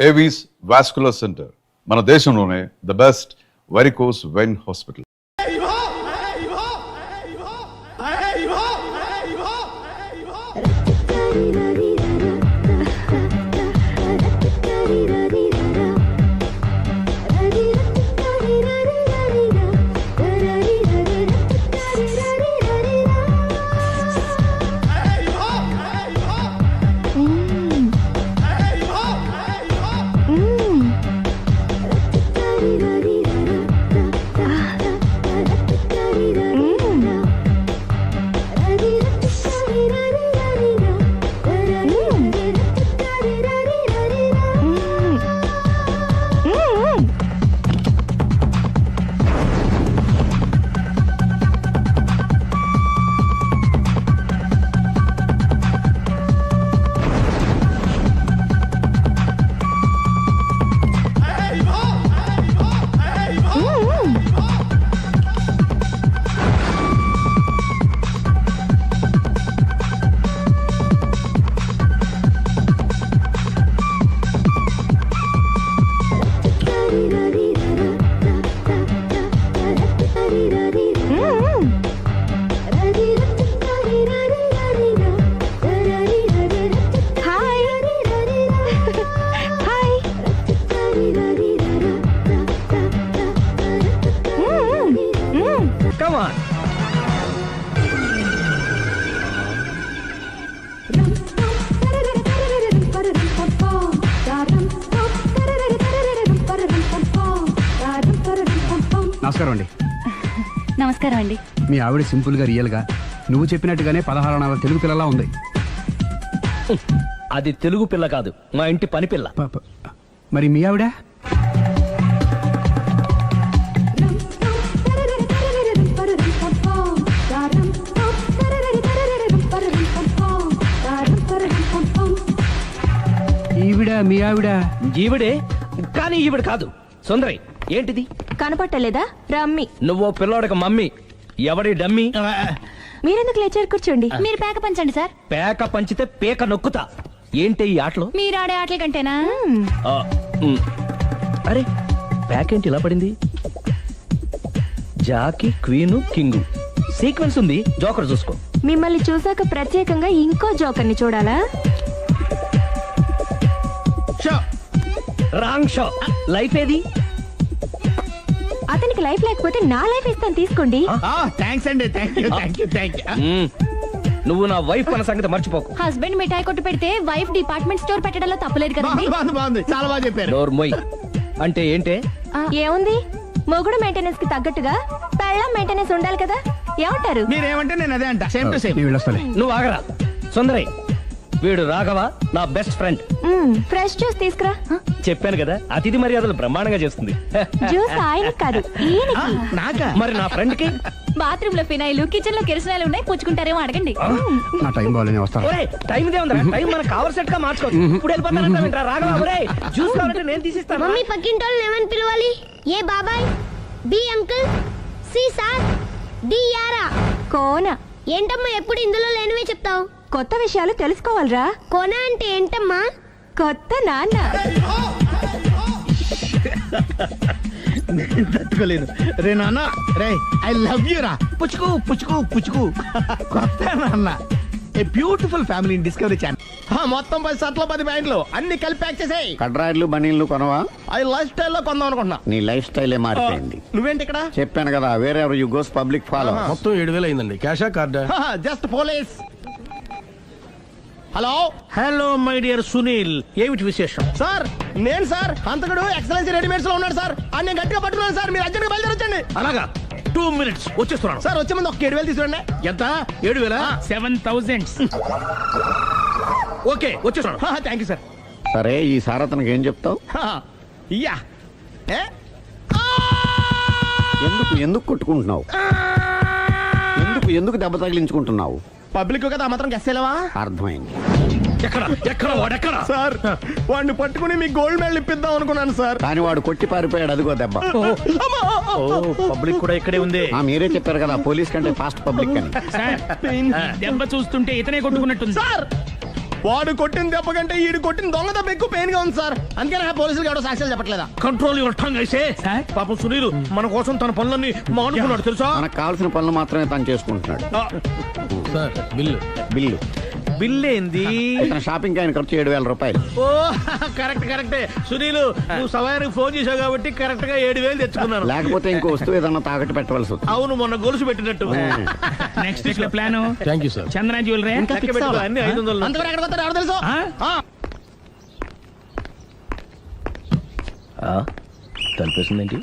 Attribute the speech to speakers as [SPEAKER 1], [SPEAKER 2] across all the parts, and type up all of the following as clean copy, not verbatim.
[SPEAKER 1] Avis vascular centre మన దేశంలోనే the best varicose vein hospital.
[SPEAKER 2] నమస్కారం అండి.
[SPEAKER 3] నమస్కారం అండి.
[SPEAKER 2] మీ ఆవిడ సింపుల్ గా రియల్ గా నువ్వు చెప్పినట్టుగానే 16 అణాల తెలుగు పిల్లలా ఉంది.
[SPEAKER 4] అది తెలుగు పిల్ల కాదు, మా ఇంటి పని పిల్ల.
[SPEAKER 2] మరి మీ ఆవిడ? ఈవిడ మీ ఆవిడ?
[SPEAKER 4] ఈవిడే, కానీ ఈవిడ కాదు. సుందరి, ఏంటిది
[SPEAKER 3] కనపట్టలేదా? రమ్మి.
[SPEAKER 4] నువ్వు పిల్లోడక మమ్మీ. ఎవడి డమ్మీ?
[SPEAKER 3] మీరెందుకు లేచారు? కూర్చోండి. మీరు పేక పంచండి సార్.
[SPEAKER 4] పేక పంచితే పేక నొక్కుతా. ఏంటి ఈ ఆటలు?
[SPEAKER 3] మీరు ఆడే ఆటల కంటేనా?
[SPEAKER 4] అరే, పేక ఏంటి ఇలా పడింది? జాకి, క్వీను, కింగు సీక్వెన్స్ ఉంది. జోకర్ చూసుకో.
[SPEAKER 3] మిమ్మల్ని చూసాక ప్రత్యేకంగా ఇంకో జోకర్ని చూడాలా?
[SPEAKER 4] Wrong show. లైఫ్ ఏది?
[SPEAKER 3] అతనికి లైఫ్ లేకపోతే నా లైఫ్ ఇస్తాను, తీసుకోండి.
[SPEAKER 5] థ్యాంక్స్ అండి.
[SPEAKER 4] నువ్వు నా వైఫ్ అన్న సంగతి మర్చిపోకు.
[SPEAKER 3] హస్బెండ్ మిఠాయి కొట్టు పెడితే వైఫ్ డిపార్ట్మెంట్ స్టోర్ పెట్టడంలో తప్పలేదు కదండి.
[SPEAKER 5] బాగుంది, చాలా బాగా చెప్పారు.
[SPEAKER 4] డోర్ మొయ్. అంటే ఏంటే?
[SPEAKER 3] ఏముంది, మొగుడు మెయింటెనెన్స్ కి తగ్గట్టుగా పెళ్ళాం మెయింటెనెన్స్ ఉండాలి కదా. ఏమంటారు?
[SPEAKER 5] మీరేమంటే నేను అదే అంట. Same to same.
[SPEAKER 4] నువ్వు ఆగరా. సుందరై, వీడు రాఘవ, నా బెస్ట్ ఫ్రెండ్.
[SPEAKER 3] ఫ్రెష్ జ్యూస్ తీసుకురా.
[SPEAKER 4] చెప్పాను కదా, అతిథి మర్యాదలు బ్రహ్మాండంగా చేస్తుంది.
[SPEAKER 3] జ్యూస్ ఆయన కాదు, ఈయనకి.
[SPEAKER 5] నాకా?
[SPEAKER 4] మరి నా ఫ్రెండ్ కి?
[SPEAKER 3] బాత్రూమ్ లో ఫినాయిల్, కిచెన్ లో కిరసనాయిలు ఉన్నాయి, పుచ్చుకుంటారేమో అడగండి.
[SPEAKER 2] నా టైం బాగాలేని వస్తాను.
[SPEAKER 4] టైం ఇదే ఉందా? టైం మన కవర్ సెట్ గా మార్చుకోవచ్చు. ఇప్పుడు వెళ్ళిపోతానంటా రాఘవ. జ్యూస్ కావాలంటే నేను తీసిస్తాను.
[SPEAKER 6] మమ్మీ పక్కింటోళ్ళని ఏమని పిలవాలి? ఏ బాబాయ్, B uncle, C sir, D యారా.
[SPEAKER 3] కోన.
[SPEAKER 6] ఏంటమ్మా ఎప్పుడు ఇందులో లేనివే చెప్తావు?
[SPEAKER 3] కొత్త విషయాలు తెలుసుకోవాలరా.
[SPEAKER 6] కోన అంటే ఏంటమ్మా?
[SPEAKER 3] కొత్త నాన్న.
[SPEAKER 5] తట్టుకోలేదు రే నాన్న. రే ఐ లవ్ యూ రా. పుచ్చుకు పుచ్చుకు పుచ్చుకు. కొత్త నాన్న. A beautiful family in discovery channel. మొత్తం 10 షర్ట్లు 10 ప్యాంట్లు అన్ని కలిపి ప్యాక్ చేసేయ్.
[SPEAKER 7] కడ్రాయిలు బనీళ్లు కొనవా?
[SPEAKER 5] అది లైఫ్ స్టైల్ లో కొందాం అనుకుంటున్నా.
[SPEAKER 7] నీ లైఫ్ స్టైలే మారిపోయింది.
[SPEAKER 5] నువ్వేంటి ఇక్కడ?
[SPEAKER 7] చెప్పాను కదా, వేరే యు గోస్ పబ్లిక్ ఫాలో.
[SPEAKER 8] మొత్తం 7,000 అయిందండి. క్యాషా కార్డా?
[SPEAKER 5] Just police. Hello
[SPEAKER 8] hello my dear Sunil, ఏమిటి విశేషం?
[SPEAKER 5] సార్, నేను సార్ అంతకుడు ఎక్సలెన్సీ రెడీమేడ్స్ లో ఉన్నాడు సార్. అని నేను గట్టిగా పట్టుకున్నాను సార్. మీరు అర్జెంట్ గా బయలుదేరొచ్చండి.
[SPEAKER 8] అలాగా, 2 minutes వచ్చేస్తున్నాను.
[SPEAKER 5] సార్ వచ్చే ముందు ఒక 7,000 తీసుకోండి.
[SPEAKER 8] ఎంత? 7,000?
[SPEAKER 5] 7,000.
[SPEAKER 8] ఓకే, వచ్చేస్తున్నాను.
[SPEAKER 5] Thank you sir.
[SPEAKER 7] సరే, ఈ సార్ అతనికి ఏం చెప్తావు?
[SPEAKER 5] యా.
[SPEAKER 7] ఎందుకు ఎందుకు కొట్టుకుంటున్నావు? ఎందుకు దెబ్బ తగిలించుకుంటున్నావు?
[SPEAKER 5] పబ్లిక్ కదా మాత్రం గెస్సేలేవా?
[SPEAKER 7] అర్థమైంది.
[SPEAKER 8] ఎక్కడ వాడెక్కడ?
[SPEAKER 5] సార్, వాడిని పట్టుకుని మీ గోల్డ్ మెడల్ ఇప్పిద్దాం అనుకున్నాను సార్.
[SPEAKER 7] కానీ వాడు కొట్టి పారిపోయాడు. అదిగో దెబ్బ.
[SPEAKER 8] పబ్లిక్ కూడా ఇక్కడే ఉంది.
[SPEAKER 7] మీరే చెప్పారు కదా, పోలీస్ కంటే ఫాస్ట్ పబ్లిక్ అని.
[SPEAKER 9] దెబ్బ చూస్తుంటే ఇతనే కొట్టుకున్నట్టుంది
[SPEAKER 5] సార్. వాడు కొట్టిన దెబ్బ కంటే ఈడు కొట్టిన దొంగ దెబ్బ ఎక్కువ పెయిన్ గా ఉంది సార్. అందుకే నా పోలీసులు ఎవడో సాక్ష్యాలు చెప్పట్లేదా?
[SPEAKER 8] కంట్రోల్ యువర్ టంగ్ అయితే పాపం సునీల్ మన కోసం తన పనులన్నీ మానుకున్నాడు తెలుసా.
[SPEAKER 7] మనకు కావాల్సిన పనులు మాత్రమే తను చేసుకుంటున్నాడు. బిల్లు
[SPEAKER 8] బిల్ ఏంది?
[SPEAKER 7] తన షాపింగ్ ఆయన ఖర్చు 7,000 రూపాయలు.
[SPEAKER 8] ఓ కరెక్టే సునీల్, నువ్వు సమయానికి ఫోన్ చేసావు కాబట్టి కరెక్ట్ గా 7,000 తెచ్చుకున్నాను.
[SPEAKER 7] లేకపోతే ఇంకో వస్తువు ఏదన్నా తాకట్టు పెట్టవలసి వస్తుంది.
[SPEAKER 8] అవును, మొన్న గొలుసు పెట్టినట్టు.
[SPEAKER 4] Next week plan thank you sir. Chandana jewellery
[SPEAKER 8] లెక్క పెట్టుకో, అన్ని 500.
[SPEAKER 5] అంతవరకు ఎక్కడ పోతారు ఎవరు తెలుసు?
[SPEAKER 4] తలిపేసిందేంటి?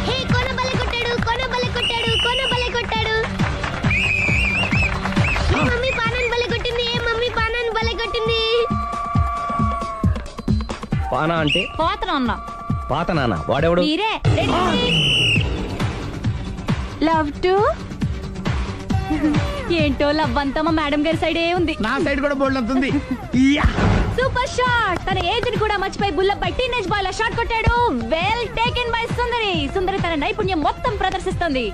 [SPEAKER 6] హే కోన బలే కొట్టాడు, కోన బలే కొట్టాడు, కోన బలే కొట్టాడు. ఏ మమ్మీ పానన్ బలే కొట్టింది, ఏ మమ్మీ పానన్ బలే కొట్టింది.
[SPEAKER 4] పానా అంటే పాత నాన్న వాడెవడు?
[SPEAKER 3] మీరే లవ్ టు ఏంటో లవ్ అంతా మా మేడం గారి సైడే ఉంది.
[SPEAKER 5] నా సైడ్ కూడా బోల్డ్ అంతుంది.
[SPEAKER 3] Super shot. తన ఏజ్ ని కూడా మర్చిపోయి బుల్లపై టీనేజ్ బాయ్ లా షాట్ కొట్టాడు. Well taken by Sundari. Sundari తన నైపుణ్యం మొత్తం ప్రదర్శిస్తుంది.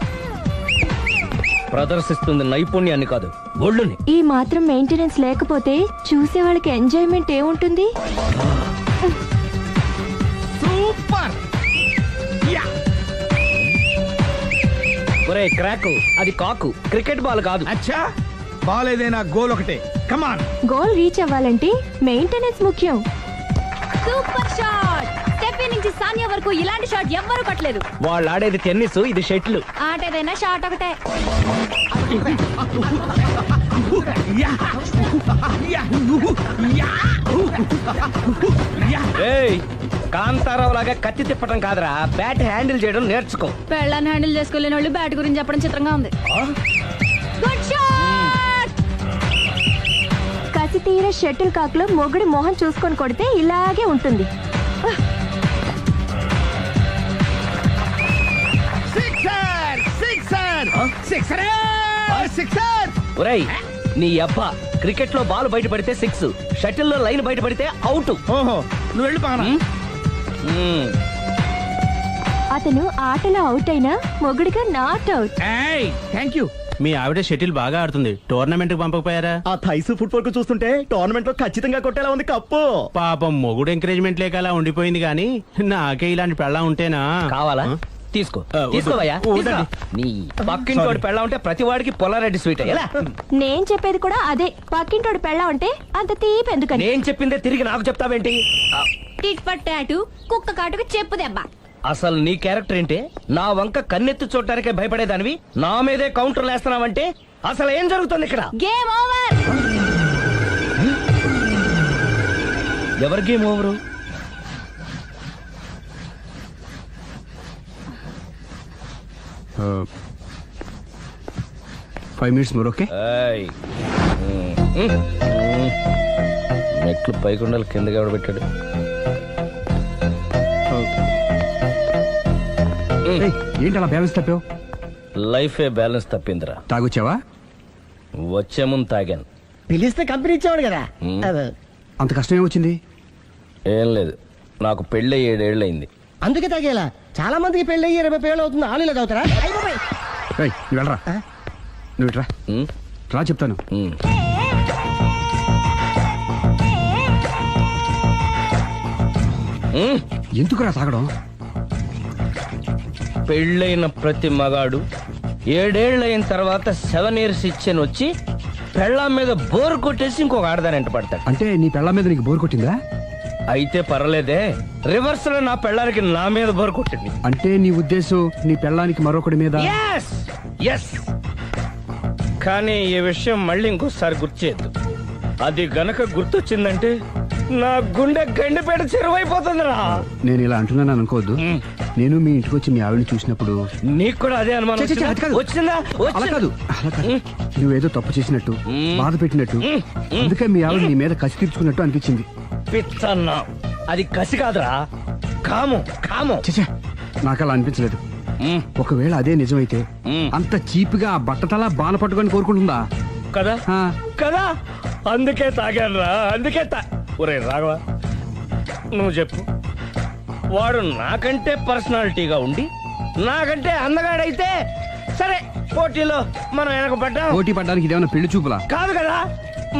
[SPEAKER 4] ప్రదర్శిస్తుంది నైపుణ్యాన్ని కాదు, ఒళ్ళుని.
[SPEAKER 3] ఈ మాత్రం మెయింటెనెన్స్ లేకపోతే చూసే వాళ్ళకి ఎంజాయ్మెంట్ ఏముంటుంది?
[SPEAKER 5] సూపర్.
[SPEAKER 4] ఒరే క్రాకు, అది కాకు, క్రికెట్ బాల్ కాదు.
[SPEAKER 5] అచ్చా, బాల్ ఏదైనా గోల్ ఒకటే. కమాన్.
[SPEAKER 3] గోల్ రీచ్ అవ్వాలంటే మెయింటెనెన్స్ ముఖ్యం. Super shot. స్టెఫీ నుంచి సానియా వరకు ఇలాంటి షాట్ ఎవ్వరూ కొట్టలేదు.
[SPEAKER 4] వాళ్ళు ఆడేది టెన్నిస్, ఇది షటిల్.
[SPEAKER 3] ఆట ఏదైనా షాట్ ఒకటే.
[SPEAKER 4] ఏయ్, కాంతారావు లాగా కత్తి తిప్పటం కాదురా, బ్యాట్ హ్యాండిల్ చేయడం నేర్చుకో.
[SPEAKER 3] పెళ్ళాన్ని హ్యాండిల్ చేసుకోలేని వాళ్ళు బ్యాట్ గురించి చెప్పడం చిత్రంగా ఉంది. Good shot. కసి తీర షటిల్ కాక్ లో మొగుడి మొహం చూసుకొని కొడితే ఇలాగే ఉంటుంది.
[SPEAKER 5] Sixer sixer sixer sixer.
[SPEAKER 4] ఒరేయ్ నీ అబ్బా, క్రికెట్ లో బాల్ బయట పడితే 6, షటిల్ లో లైన్ బయట పడితే అవుట్.
[SPEAKER 5] ఓహో, నువ్వు వెళ్ళి పానా.
[SPEAKER 3] అతను ఆటలో అవుట్ అయినా మొగుడిగా నాట్ అవుట్.
[SPEAKER 5] Thank you.
[SPEAKER 9] మీ ఆవిడ షటిల్ బాగా ఆడుతుంది, టోర్నమెంట్ కి పంపకపోయారా?
[SPEAKER 5] ఆ థైస్ ఫుట్బాల్ కు చూస్తుంటే టోర్నమెంట్ లో ఖచ్చితంగా కొట్టేలా ఉంది కప్పు.
[SPEAKER 9] పాపం మొగుడు ఎంకరేజ్మెంట్ లేక అలా ఉండిపోయింది గానీ నాకే ఇలాంటి పెళ్ళా ఉంటేనా.
[SPEAKER 4] కావాలా? తీసుకో,
[SPEAKER 9] వద్దు.
[SPEAKER 4] తీసుకోవయ్యా.
[SPEAKER 9] వద్దండి.
[SPEAKER 4] నీ పక్కింటోడి పెళ్ళా ఉంటే ప్రతి వాడికి పొలారెడ్డి స్వీట్. ఎలా?
[SPEAKER 3] నేను చెప్పేది కూడా అదే. పక్కింటోడు పెళ్ళా ఉంటే అంత తీపి ఎందుకని?
[SPEAKER 4] నేను చెప్పిందే తిరిగి నాకు చెప్తావేంటి?
[SPEAKER 3] టిట్ పట్ టాటు, కుక్క కాటుకు చెప్పు దెబ్బ.
[SPEAKER 4] అసలు నీ క్యారెక్టర్ ఏంటి? నా వంక కన్నెత్తి చూడటానికే భయపడేదానివి నా మీదే కౌంటర్లు వేస్తున్నావంటే అసలు ఏం జరుగుతుంది ఇక్కడ?
[SPEAKER 3] Game over.
[SPEAKER 4] ఎవరి game over?
[SPEAKER 2] Uh, 5 minutes more, okay?
[SPEAKER 4] ఏయ్. మెట్లు పైకుండలు కిందకి ఎవడ పెట్టాడు?
[SPEAKER 2] ఏయ్, ఏంటి అలా బ్యాలెన్స్ తప్పావు?
[SPEAKER 4] లైఫే బ్యాలెన్స్ తప్పిందిరా.
[SPEAKER 2] తాగొచ్చావా?
[SPEAKER 4] వచ్చే ముందు తాగాను.
[SPEAKER 5] పిలిస్తే కంపెనీ ఇచ్చేవాడు కదా.
[SPEAKER 2] అంత కష్టం ఏమొచ్చింది?
[SPEAKER 4] ఏం లేదు, నాకు పెళ్ళి 7 ఏళ్ళు అయింది.
[SPEAKER 5] అందుకే తాగేలా. చాలా మందికి పెళ్ళి 20 ఏళ్ళు అవుతుంది. ఆలు ఇలా తాగుతారా?
[SPEAKER 2] ఏయ్, నువ్వు వెళ్ళరా. నువ్వు ఇట్రా
[SPEAKER 4] ఉమ్,
[SPEAKER 2] రా చెప్తాను.
[SPEAKER 4] ఉమ్. ఉమ్.
[SPEAKER 2] ఎందుకురా తాగడం?
[SPEAKER 4] పెళ్ళైన ప్రతి మగాడు 7 ఏళ్ళు అయిన తర్వాత 7 years ఇచ్చాను వచ్చి పెళ్ళాం మీద బోర్ కొట్టేసి ఇంకొక ఆడదాని వెంట పడతాడు.
[SPEAKER 2] అంటే నీ పెళ్ళ మీద నీకు బోర్ కొట్టిందా?
[SPEAKER 4] అయితే పర్లేదే, రివర్స్ లో నా పెళ్ళానికి నా మీద బోర్ కొట్టింది.
[SPEAKER 2] అంటే నీ ఉద్దేశం నీ పెళ్ళానికి మరొకటి మీద?
[SPEAKER 4] Yes! Yes! కానీ ఈ విషయం మళ్ళీ ఇంకోసారి గుర్తు చేయద్దు. అది గనక గుర్తొచ్చిందంటే నా గుండె గండిపేట చెరువైపోతుందిరా.
[SPEAKER 2] నేను ఇలా అంటున్నాను అనుకోవద్దు. నేను మీ ఇంటికి వచ్చి మీ ఆవిడని చూసినప్పుడు
[SPEAKER 4] నీకు కూడా అదే అనుమానం
[SPEAKER 2] ఛే, ఛే, అది కాదు.
[SPEAKER 4] వచ్చిందా?
[SPEAKER 2] అలా కాదు నువ్వేదో తప్పు చేసినట్టు బాధ పెట్టినట్టు అందుకే మీ ఆవిడ నీ మీద కసి తీర్చుకున్నట్టు అనిపించింది.
[SPEAKER 4] పిచ్చన్నా, అది కసి కాదురా, కాము కాము.
[SPEAKER 2] చచ్చా నాకు అలా అనిపించలేదు. ఒకవేళ అదే నిజమైతే అంత చీప్ గా ఆ బట్టతలా బాన పట్టుకొని కోరుకుంటుందా?
[SPEAKER 4] కదా
[SPEAKER 2] ఆ,
[SPEAKER 4] కదా, అందుకే తాగాను రా, అందుకే ఒరే రాఘవ, నువ్వు చెప్పు. వాడు నాకంటే పర్సనాలిటీగా ఉండి నాకంటే అందగాడైతే సరే, పోటీలో మనం వెనకబడ్డాం.
[SPEAKER 2] పోటీ పడ్డానికి ఇదేమన్నా పెళ్లి చూపులా?
[SPEAKER 4] కాదు కదా,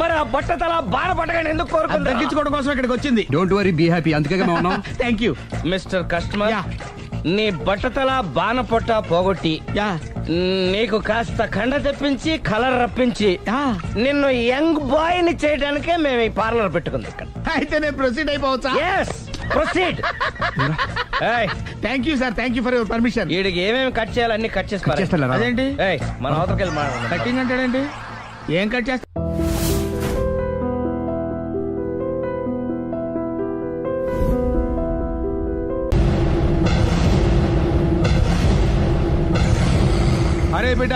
[SPEAKER 4] మరి ఆ బట్టతల బాధ పట్టగానే ఎందుకు కోరుకుంటా?
[SPEAKER 5] తగ్గించుకోవడం కోసం ఇక్కడికి వచ్చింది.
[SPEAKER 2] Don't worry, be happy. అందుకే మేము ఉన్నాం.
[SPEAKER 5] Thank you.
[SPEAKER 4] మిస్టర్ కస్టమర్, నీ బట్టతల బాన పొట్ట పోగొట్టి నీకు కాస్త కండ తెప్పించి కలర్ రప్పించి నిన్ను యంగ్ బాయ్ ని చేయడానికే మేము ఈ పార్లర్ పెట్టుకుంది ఇక్కడ.
[SPEAKER 5] అయితే నేను ప్రొసీడ్ అయిపోవచ్చా?
[SPEAKER 4] Yes, proceed. ఏయ్,
[SPEAKER 5] thank you sir, thank you for your permission.
[SPEAKER 4] వీడికి ఏమేమి కట్ చేయాలి అన్ని కట్ చేసి పారేయ్.
[SPEAKER 2] చేస్తారా?
[SPEAKER 5] అదేంటి
[SPEAKER 4] ఏయ్, మన అవతలకి వెళ్ళి మాట్లాడదాం.
[SPEAKER 5] కటింగ్ అంటాడేంటి? ఏం కట్ చేస్తా?
[SPEAKER 8] అరే బిడ్డ,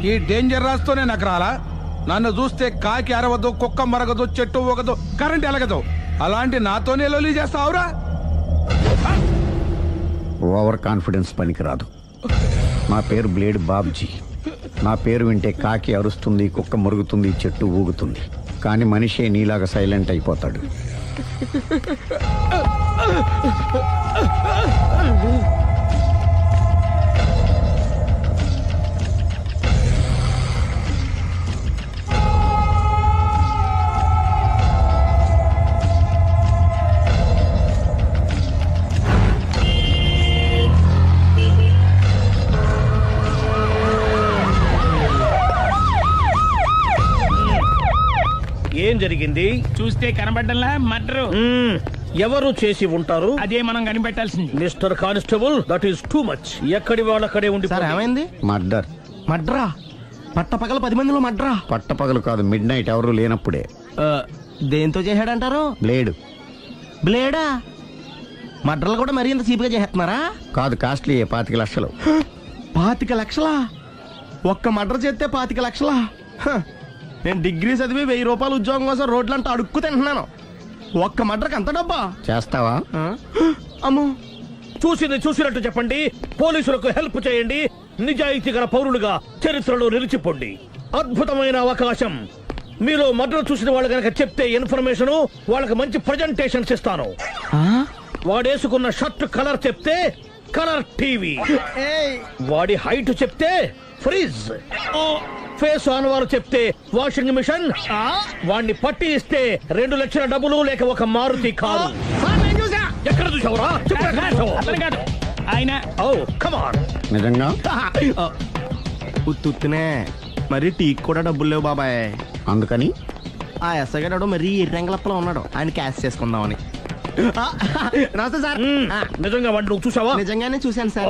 [SPEAKER 8] ఈ డేంజర్ రాస్తూనే నాకు రాలా. నన్ను చూస్తే కాకి అరవదు, కుక్క మరగదు, చెట్టు ఊగదు, కరెంట్ ఎలగదు. అలాంటి నాతోనే లొలి చేస్తావురా?
[SPEAKER 7] ఓవర్ కాన్ఫిడెన్స్ పనికిరాదు. నా పేరు బ్లేడ్ బాబ్జీ. నా పేరు వింటే కాకి అరుస్తుంది, కుక్క మురుగుతుంది, చెట్టు ఊగుతుంది. కానీ మనిషే నీలాగా సైలెంట్ అయిపోతాడు.
[SPEAKER 8] ఏం జరిగింది?
[SPEAKER 5] చూస్తే కనబడ్డంలా మర్డరు.
[SPEAKER 8] ఎవరు చేసి ఉంటారు?
[SPEAKER 5] అదే మనం కనిపెట్టాల్సింది.
[SPEAKER 8] Mister constable, that is too much. ఎక్కడి వాళ్ళక్కడే ఉండి
[SPEAKER 5] సార్ ఏమైంది?
[SPEAKER 7] మర్డర్.
[SPEAKER 5] మడ్రా? పట్ట పగల 10 మందిలో మడ్రా?
[SPEAKER 7] పట్టపగలు కాదు, మిడ్ నైట్ ఎవరు లేనప్పుడే.
[SPEAKER 5] దేంతో చేశాడంటారు?
[SPEAKER 7] బ్లేడ్.
[SPEAKER 5] బ్లేడా? మడ్రలు కూడా మరీ ఇంత చీప్గా చేస్తున్నారా?
[SPEAKER 7] కాదు, కాస్ట్లీ 25 లక్షలు.
[SPEAKER 5] 25 లక్షలా? ఒక్క మడ్ర చేస్తే 25 లక్షలా? హ, నేను డిగ్రీ చదివి 1000 రూపాయలు ఉద్యోగం కోసం రోడ్లంతా అడుక్కు తింటున్నాను. ఒక్క మడ్రకు అంత డబ్బా?
[SPEAKER 7] చేస్తావా?
[SPEAKER 5] అమ్మో,
[SPEAKER 8] చూసింది చూసినట్టు చెప్పండి. పోలీసులకు హెల్ప్ చేయండి. నిజాయితీ గల పౌరులుగా చరిత్రలో నిలిచిపోండి. అద్భుతమైన అవకాశం. మీరు మర్డర్ చూసిన వాళ్ళు కనుక చెప్తే ఇన్ఫర్మేషన్, వాళ్ళకి మంచి ప్రజెంటేషన్స్ ఇస్తాను. వాడేసుకున్న షర్ట్ కలర్ చెప్తే కలర్ టీవీ, వాడి హైట్ చెప్తే ఫ్రిజ్, ఫేస్ ఆన్ వారు చెప్తే వాషింగ్ మిషన్, వాడిని పట్టి ఇస్తే 2 లక్షల డబ్బులు లేక ఒక మారుతి కారు. ఎక్కడ చూసావురా?
[SPEAKER 5] ఆయన
[SPEAKER 8] కమాన్.
[SPEAKER 7] నిజంగా?
[SPEAKER 5] ఉత్తునే మరి టీకి కూడా డబ్బులు లేవు బాబాయ్.
[SPEAKER 7] అందుకని
[SPEAKER 5] ఆ ఎస్ఐగాడు మరీ ఎర్రంగలప్పలో ఉన్నాడు, ఆయన క్యాష్ చేసుకుందామని. నమస్తే సార్.
[SPEAKER 8] నిజంగా వాడిని నువ్వు చూసావా?
[SPEAKER 5] నిజంగానే చూశాను సార్.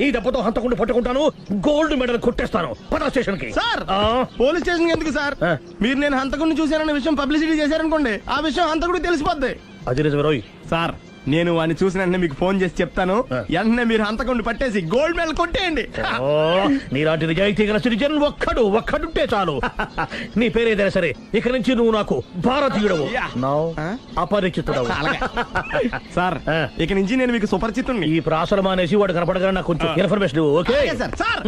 [SPEAKER 8] ఈ దెబ్బతో హంతకుండా పట్టుకుంటాను, గోల్డ్ మెడల్ కొట్టేస్తాను. పద స్టేషన్ కి.
[SPEAKER 5] సార్, పోలీస్ స్టేషన్ ఎందుకు సార్? మీరు నేను హంతకుడిని చూశానన్న విషయం పబ్లిసిటీ చేశారనుకోండి, ఆ విషయం హంతకుడికి తెలిసిపోద్ది.
[SPEAKER 8] అది నిజమే రోయ్.
[SPEAKER 5] సార్, నేను వాడిని చూసిన వెంటనే మీకు ఫోన్ చేసి చెప్తాను. వెంటనే మీరు హంతకుడిని పట్టేసి గోల్డ్ మెడల్ కొట్టేయండి.
[SPEAKER 8] నీలాంటి నిజాయితీ గల సిటిజన్ ఒక్కడుంటే చాలు. నీ పేరేదైనా సరే, ఇక నుంచి నువ్వు నాకు భారతీయుడవు, అపరిచితుడవు.
[SPEAKER 5] సార్, ఇక నుంచి నేను మీకు సుపరిచితుణ్ణి.
[SPEAKER 8] ఈ ప్రాసలు మానేసి వాడు కనపడగానే నాకు కొంచెం ఇన్ఫర్మేషన్ ఓకే?
[SPEAKER 5] సార్. సార్,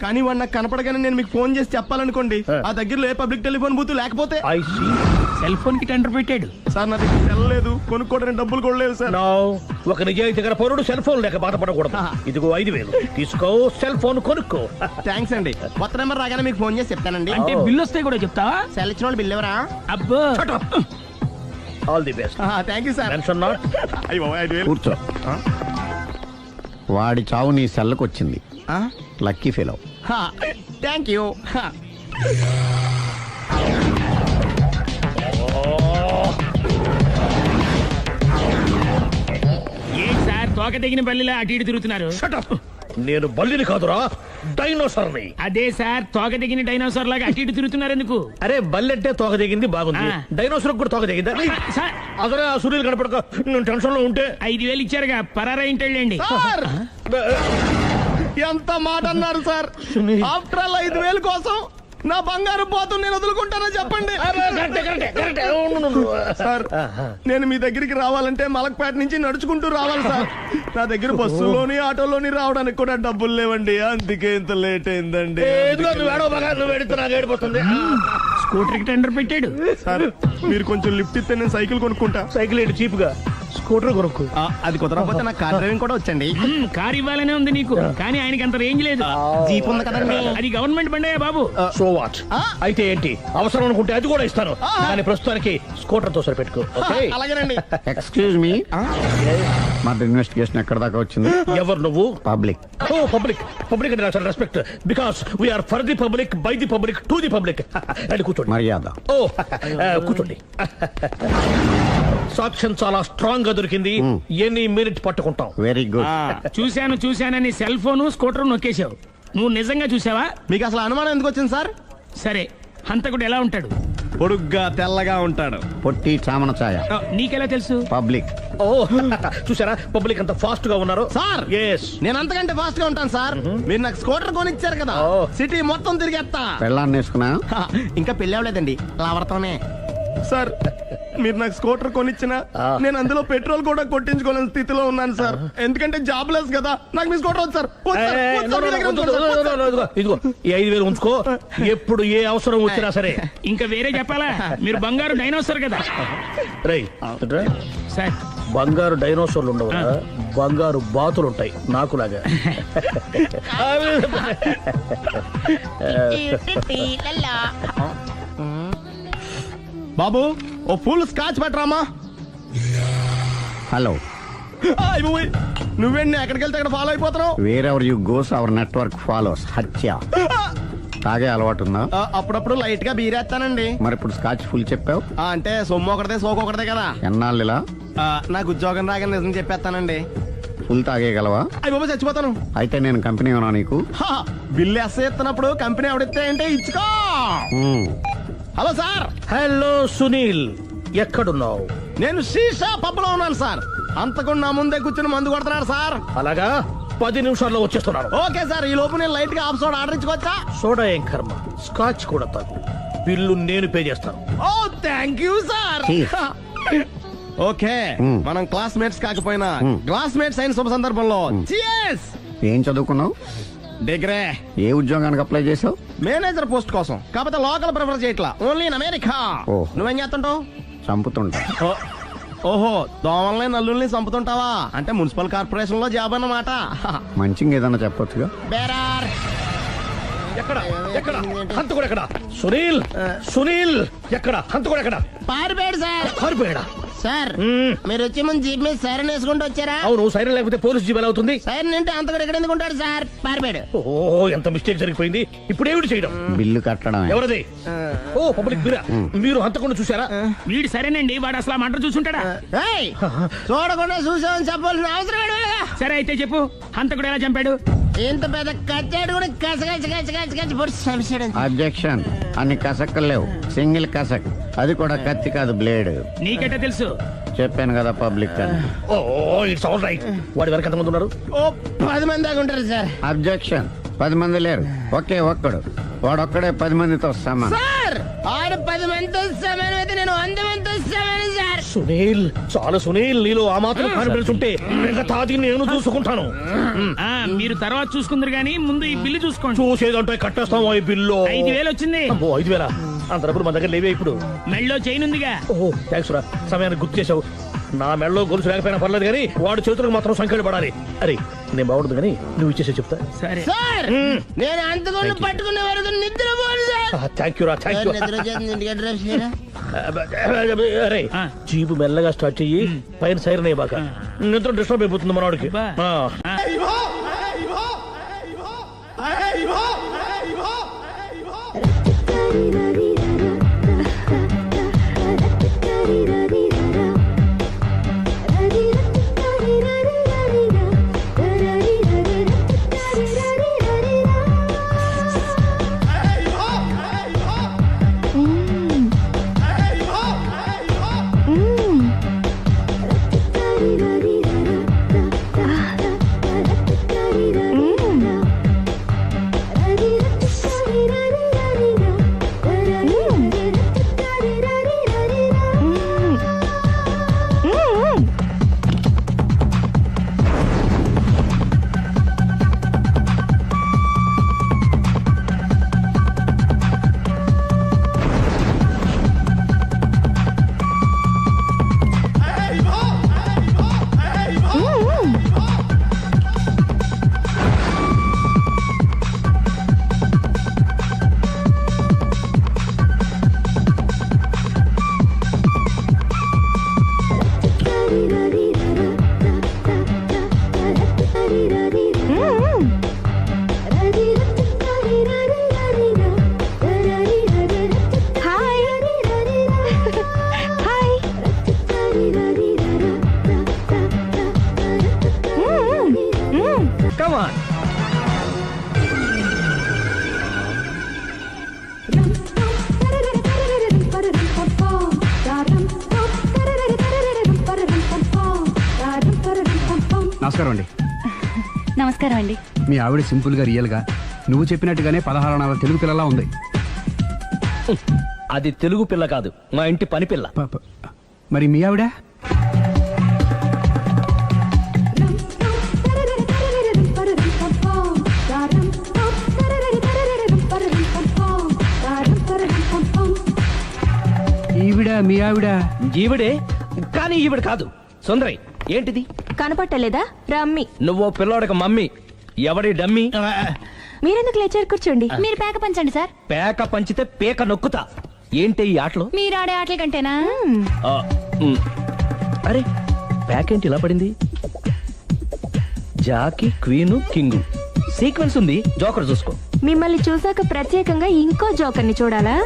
[SPEAKER 5] కానీ వాడు నాకు కనపడగానే నేను మీకు ఫోన్ చేసి చెప్పాలనుకోండి, ఆ దగ్గరలో ఏ పబ్లిక్ టెలిఫోన్ బూత్ లేకపోతే.
[SPEAKER 2] సెల్ ఫోన్ కి టెండర్ పెట్టాడు
[SPEAKER 5] సార్, నా దగ్గర వెళ్ళలేదు, కొనుక్కోవడానికి డబ్బులు కూడా లేవు సార్.
[SPEAKER 8] ఒక నిజాయితీ గల పౌరుడు సెల్ ఫోన్ లేక బాధపడకూడదు. ఇదిగో 5000 తీసుకో, సెల్ ఫోన్ కొనుక్కో.
[SPEAKER 5] థ్యాంక్స్ అండి. కొత్త నెంబర్ రాగానే మీకు ఫోన్ చేసి చెప్తానండి.
[SPEAKER 2] అంటే బిల్ వస్తే కూడా చెప్తావా?
[SPEAKER 5] సెల్ ఇచ్చిన వాళ్ళు బిల్ ఎవరా?
[SPEAKER 2] అబ్బో,
[SPEAKER 8] all the best.
[SPEAKER 5] Thank you sir.
[SPEAKER 8] Tension not.
[SPEAKER 7] కూర్చో. వాడి చావు నీ సెల్లకు వచ్చింది. Lucky fellow.
[SPEAKER 5] Thank you.
[SPEAKER 2] A sir తోక తెగిన బల్లిలా అటు ఇటు తిరుగుతున్నారు?
[SPEAKER 8] నేను బల్లిని కాదురా, డైనోసార్ ని.
[SPEAKER 9] అదే సార్ తోక దిగిన డైనోసార్ లాగా అటు ఇటు తిరుగుతున్నారు ఎందుకు?
[SPEAKER 8] అరే బల్లెట్టే తోక దిగింది బాగుంది,
[SPEAKER 9] ఆ.
[SPEAKER 8] డైనోసార్ కూడా తోక దిగిందా?
[SPEAKER 9] సార్
[SPEAKER 8] అసలే ఆ సూర్యులు కనపడక నేను టెన్షన్ లో ఉంటే
[SPEAKER 9] 5,000 ఇచ్చారుగా పరారా ఇంటండి.
[SPEAKER 5] సార్ ఎంత మాట అన్నారు సార్? ఆఫ్టర్ ఆల్ 5,000 కోసం నా బంగారు పోతు నేను వదులుకుంటానో చెప్పండి. సార్ నేను మీ దగ్గరికి రావాలంటే మలక్పేట నుంచి నడుచుకుంటూ రావాలి సార్. నా దగ్గర బస్సులోని ఆటోలోని రావడానికి కూడా డబ్బులు లేవండి, అందుకే ఇంత లేట్ అయిందండి.
[SPEAKER 9] స్కూటర్ కి టెండర్ పెట్టాడు.
[SPEAKER 5] సార్ మీరు కొంచెం లిఫ్ట్ ఇస్తే నేను సైకిల్ కొనుక్కుంటా.
[SPEAKER 8] సైకిల్ ఏంటి చీప్ గా, స్కూటర్ కొనుక్కు.
[SPEAKER 5] అది కుదరకపోతే నాకు కార్ డ్రైవింగ్ కూడా వచ్చండి.
[SPEAKER 9] కారు ఇవ్వాలనే ఉంది నీకు, కానీ ఆయనకి అంత రేంజ్ లేదు.
[SPEAKER 5] జీప్ ఉంది కదండి.
[SPEAKER 9] అది గవర్నమెంట్ బండే బాబు.
[SPEAKER 8] So what? అయితే ఏంటి, అవసరం అనుకుంటే అది కూడా ఇస్తాను, కానీ ప్రస్తుతానికి స్కూటర్ తో సరిపెట్టుకో.
[SPEAKER 5] అలాగేనండి.
[SPEAKER 7] ఎక్స్క్యూజ్ మీ, మర్డర్ ఇన్వెస్టిగేషన్ ఎక్కడ దాకా వచ్చింది?
[SPEAKER 8] ఎవరు నువ్వు?
[SPEAKER 7] పబ్లిక్.
[SPEAKER 8] ఓ పబ్లిక్. పబ్లిక్ అంటే చాలా respect, because we are for the public, by the public, to the public. అని కూర్చోండి.
[SPEAKER 7] మర్యాద.
[SPEAKER 8] ఓ కూర్చోండి. సాక్ష్యం చాలా స్ట్రాంగ్ గా దొరికింది, ఎన్ని మినిట్ పట్టుకుంటాం.
[SPEAKER 7] Very good.
[SPEAKER 9] చూశానని సెల్ ఫోన్ స్కూటర్ నొక్కేశావు. నువ్వు నిజంగా చూసావా?
[SPEAKER 5] మీకు అసలు అనుమానం ఎందుకు వచ్చింది సార్?
[SPEAKER 9] సరే, హంతకుడు ఎలా ఉంటాడు?
[SPEAKER 5] పొడుగ్గా తెల్లగా ఉంటాడు.
[SPEAKER 7] పొట్టి చామన ఛాయ.
[SPEAKER 9] నీకెలా తెలుసు?
[SPEAKER 7] పబ్లిక్.
[SPEAKER 8] ఓ చూసారా పబ్లిక్ అంత ఫాస్ట్ గా ఉన్నారు.
[SPEAKER 5] సార్
[SPEAKER 8] ఎస్,
[SPEAKER 5] నేను అంతకంటే ఫాస్ట్ గా ఉంటాను సార్. మీరు నాకు స్కూటర్ కొనిచ్చారు కదా, సిటీ మొత్తం తిరిగేస్తా.
[SPEAKER 7] పెళ్ళాన్ని వేసుకున్నా?
[SPEAKER 5] ఇంకా పెళ్లి అవ్వలేదండి, లావర్తోనే. సార్ మీరు నాకు స్కూటర్ కొనిచ్చిన నేను అందులో పెట్రోల్ కూడా కొట్టించుకోలేని స్థితిలో ఉన్నాను సార్. ఎందుకంటే జాబ్ లెస్ కదా, నాకు మీ స్కూటర్ వద్దు సార్.
[SPEAKER 8] ఇదిగో ఈ 5,000 ఉంచుకో, ఎప్పుడు ఏ అవసరం వచ్చినా సరే.
[SPEAKER 9] ఇంకా వేరే చెప్పాలా? మీరు బంగారు డైనోసార్ కదా.
[SPEAKER 8] రై
[SPEAKER 9] సార్
[SPEAKER 8] బంగారు డైనోసార్లు ఉండవు, బంగారు బాతులు ఉంటాయి నాకులాగా.
[SPEAKER 5] బాబు ఓ ఫుల్ స్కాచ్ పెట్టరామా.
[SPEAKER 7] హలో.
[SPEAKER 5] నువ్వేంటి ఎక్కడికి వెళ్తే అక్కడ ఫాలో అయిపోతున్నావు?
[SPEAKER 7] Wherever you goes our network follows. హత్య. తాగే అలవాటు ఉందా?
[SPEAKER 5] అప్పుడప్పుడు లైట్ గా బీరేస్తానండి.
[SPEAKER 7] మరి ఇప్పుడు స్కాచ్ ఫుల్ చెప్పావు
[SPEAKER 5] అంటే సొమ్ము ఒకటిదే సోకు ఒకటిదే కదా.
[SPEAKER 7] ఎన్నాళ్ళు ఇలా?
[SPEAKER 5] నాకు ఉద్యోగం రాగా నిజం చెప్పేస్తానండి.
[SPEAKER 7] ఫుల్ తాగేయగలవా?
[SPEAKER 5] అయ్యి బాబు చచ్చిపోతాను.
[SPEAKER 7] అయితే నేను కంపెనీ ఉన్నా నీకు?
[SPEAKER 5] బిల్లు ఎస్ఐ ఎత్తినప్పుడు కంపెనీ ఎవడిస్తే అంటే ఇచ్చుకో. Hello sir.
[SPEAKER 8] హలో సునీల్, ఎక్కడున్నావు?
[SPEAKER 5] నేను శీషా పబ్లో ఉన్నాను సార్. అంతకుండా నా ముందే కూర్చుని మందు కొడుతున్నాడు సార్.
[SPEAKER 8] అలాగా, 10 నిమిషాల్లో వచ్చేస్తున్నాను.
[SPEAKER 5] ఓకే సార్, ఈ లోపు నేను లైట్ గా హాఫ్ సోడా ఆర్డర్ ఇచ్చుకోవచ్చా?
[SPEAKER 8] సోడా ఏం కర్మ, స్కాచ్ కూడా తాగు, బిల్లు నేను పే చేస్తాను.
[SPEAKER 5] ఓ థ్యాంక్ యూ సార్. ఓకే, మనం క్లాస్మేట్స్ కాకపోయినా క్లాస్మేట్స్ అయిన శుభ సందర్భంలో cheers.
[SPEAKER 7] ఏం చదువుకున్నావు?
[SPEAKER 5] డిగ్రీ.
[SPEAKER 7] ఏ ఉద్యోగానికి అప్లై చేసావు?
[SPEAKER 5] మేనేజర్ పోస్ట్ కోసం, కాకపోతే లోకల్ ప్రిఫర్ చేయట్లా, ఓన్లీ ఇన్ అమెరికా.
[SPEAKER 7] ఓ.
[SPEAKER 5] నువ్వేం చేస్తుంటావు?
[SPEAKER 7] చంపుతుంటా.
[SPEAKER 5] ఓహో, దోమల్ని నల్లుల్ని చంపుతుంటావా? అంటే మున్సిపల్ కార్పొరేషన్ లో జాబ్ అన్నమాట.
[SPEAKER 7] మంచిగా ఏదన్నా చెప్పొచ్చుగా.
[SPEAKER 5] బేరార్.
[SPEAKER 8] ఎక్కడ ఎక్కడ హంతకుడు ఎక్కడ? సునీల్, సునీల్ ఎక్కడ? హంతకుడు ఎక్కడ?
[SPEAKER 6] పారిపోయాడు సార్.
[SPEAKER 8] పారిపోయాడా?
[SPEAKER 6] సార్ మీరు వచ్చే ముందు జీప్ మీద సైరన్ వేసుకుంటూ వచ్చారా?
[SPEAKER 8] అవును, సైరన్ లేకపోతే పోలీస్ జీవన్ అవుతుంది.
[SPEAKER 6] సైరన్ అంటే అంతకుడు ఎక్కడ ఎందుకు ఉంటాడు సార్? పారిపోయాడు.
[SPEAKER 8] ఓ ఎంత మిస్టేక్ జరిగిపోయింది. ఇప్పుడు ఏమిటి చేయడం?
[SPEAKER 7] బిల్లు కట్టడమే.
[SPEAKER 8] ఎవరది? ఓ పబ్లిక్ మీరా? మీరు హంతకుండా చూసారా?
[SPEAKER 9] వీడు సరేనండి, వాడు అసలు మంట చూసుంటాడా?
[SPEAKER 6] ఏయ్, చూడకుండా చూసామని చెప్పాల్సిన అవసరం ఏంటి?
[SPEAKER 9] సరే అయితే చెప్పు, హంతకుడు ఎలా చంపాడు?
[SPEAKER 6] ఇంత పెద్ద కచ్చాడు కూడా కచ్చ పొడి సమస్యడు.
[SPEAKER 7] అబ్జెక్షన్. అన్ని కసక్కలు లేవు, సింగిల్ కసక్, అది కూడా కత్తి కాదు బ్లేడ్.
[SPEAKER 9] నీకెట్టా తెలుసు?
[SPEAKER 7] చెప్పాను కదా పబ్లిక్ అని.
[SPEAKER 8] Oh it's all right. వాడి వరకు ఎంతమంది ఉన్నారు?
[SPEAKER 6] ఓ 10 మంది దాకా ఉంటారు సార్.
[SPEAKER 7] అబ్జెక్షన్. 10 మంది లేరు, ఒకే ఒక్కడు, వాడొక్కడే 10 మందితో సమానం.
[SPEAKER 6] సార్ ఆరు 10 మందితో సమానం అయితే నేను 100 మందితో సమానం సార్.
[SPEAKER 8] సునీల్, చాలా సునీల్, నీలో ఆ మాత్రం కాన్ఫిడెన్స్ ఉంటే మిగతాది నేను చూసుకుంటాను.
[SPEAKER 9] మీరు తర్వాత చూసుకుందరు గానీ ముందు ఈ బిల్లు చూసుకోండి.
[SPEAKER 8] చూసేదంటే కట్టేస్తాం ఈ బిల్లు.
[SPEAKER 9] 5,000 వచ్చింది.
[SPEAKER 8] 5,000 అంత డబ్బులు మన దగ్గర లేవే ఇప్పుడు.
[SPEAKER 9] మెళ్ళో చైన్ ఉందిగా.
[SPEAKER 8] ఓహో థ్యాంక్స్ రా, సమయానికి గుర్తు చేసావు. నా మెళ్ళలో గొలుసు లేకపోయినా పర్లేదు కానీ వాడి చేతులకు మాత్రం సంఖ్యలు పడాలి. అరే నేను బాగుంటుంది కానీ నువ్వు ఇచ్చేసే చెప్తా.
[SPEAKER 9] సరే
[SPEAKER 6] సార్ నేను అంతకుండా పట్టుకునే వరకు నిద్రపోను సార్.
[SPEAKER 8] థ్యాంక్ యూ రా, థ్యాంక్ యూ.
[SPEAKER 6] నిద్ర చేస్తుంది ఇంటికి డ్రైవ్ చేయరా?
[SPEAKER 8] అరే జీపు మెల్లగా స్టార్ట్ చెయ్యి, పైన సైరన్ అయ్యి బాగా నిద్ర డిస్టర్బ్ అయిపోతుంది మనవాడికి.
[SPEAKER 2] నమస్కారం అండి.
[SPEAKER 3] నమస్కారం అండి.
[SPEAKER 2] మీ ఆవిడ సింపుల్ గా రియల్ గా నువ్వు చెప్పినట్టుగానే 16 అణాల తెలుగు పిల్లలా ఉంది.
[SPEAKER 4] అది తెలుగు పిల్ల కాదు, మా ఇంటి పని పిల్ల.
[SPEAKER 2] మరి మీ ఆవిడ? ఈవిడ మీ ఆవిడ?
[SPEAKER 4] ఈవిడే, కానీ ఈవిడ కాదు. సుందరి, ఏంటిది
[SPEAKER 3] కనపట్టలేదా? రమ్మి.
[SPEAKER 4] నువ్వు పిల్లోడక మమ్మీ, ఎవడి డమ్మీ?
[SPEAKER 3] మీరెందుకు లేచారు? కూర్చోండి. మీరు పేక పంచండి సార్.
[SPEAKER 4] పేక పంచితే పేక నొక్కుతా. ఏంటి ఈ ఆటలు?
[SPEAKER 3] మీరు ఆడే ఆటల కంటేనా?
[SPEAKER 4] ఆ, ఉమ్. అరే, పేక ఏంటి ఇలా పడింది? జాకి, క్వీను, కింగు సీక్వెన్స్ ఉంది. జోకర్ చూసుకో.
[SPEAKER 3] మిమ్మల్ని చూసాక ప్రత్యేకంగా ఇంకో జోకర్ని చూడాలా?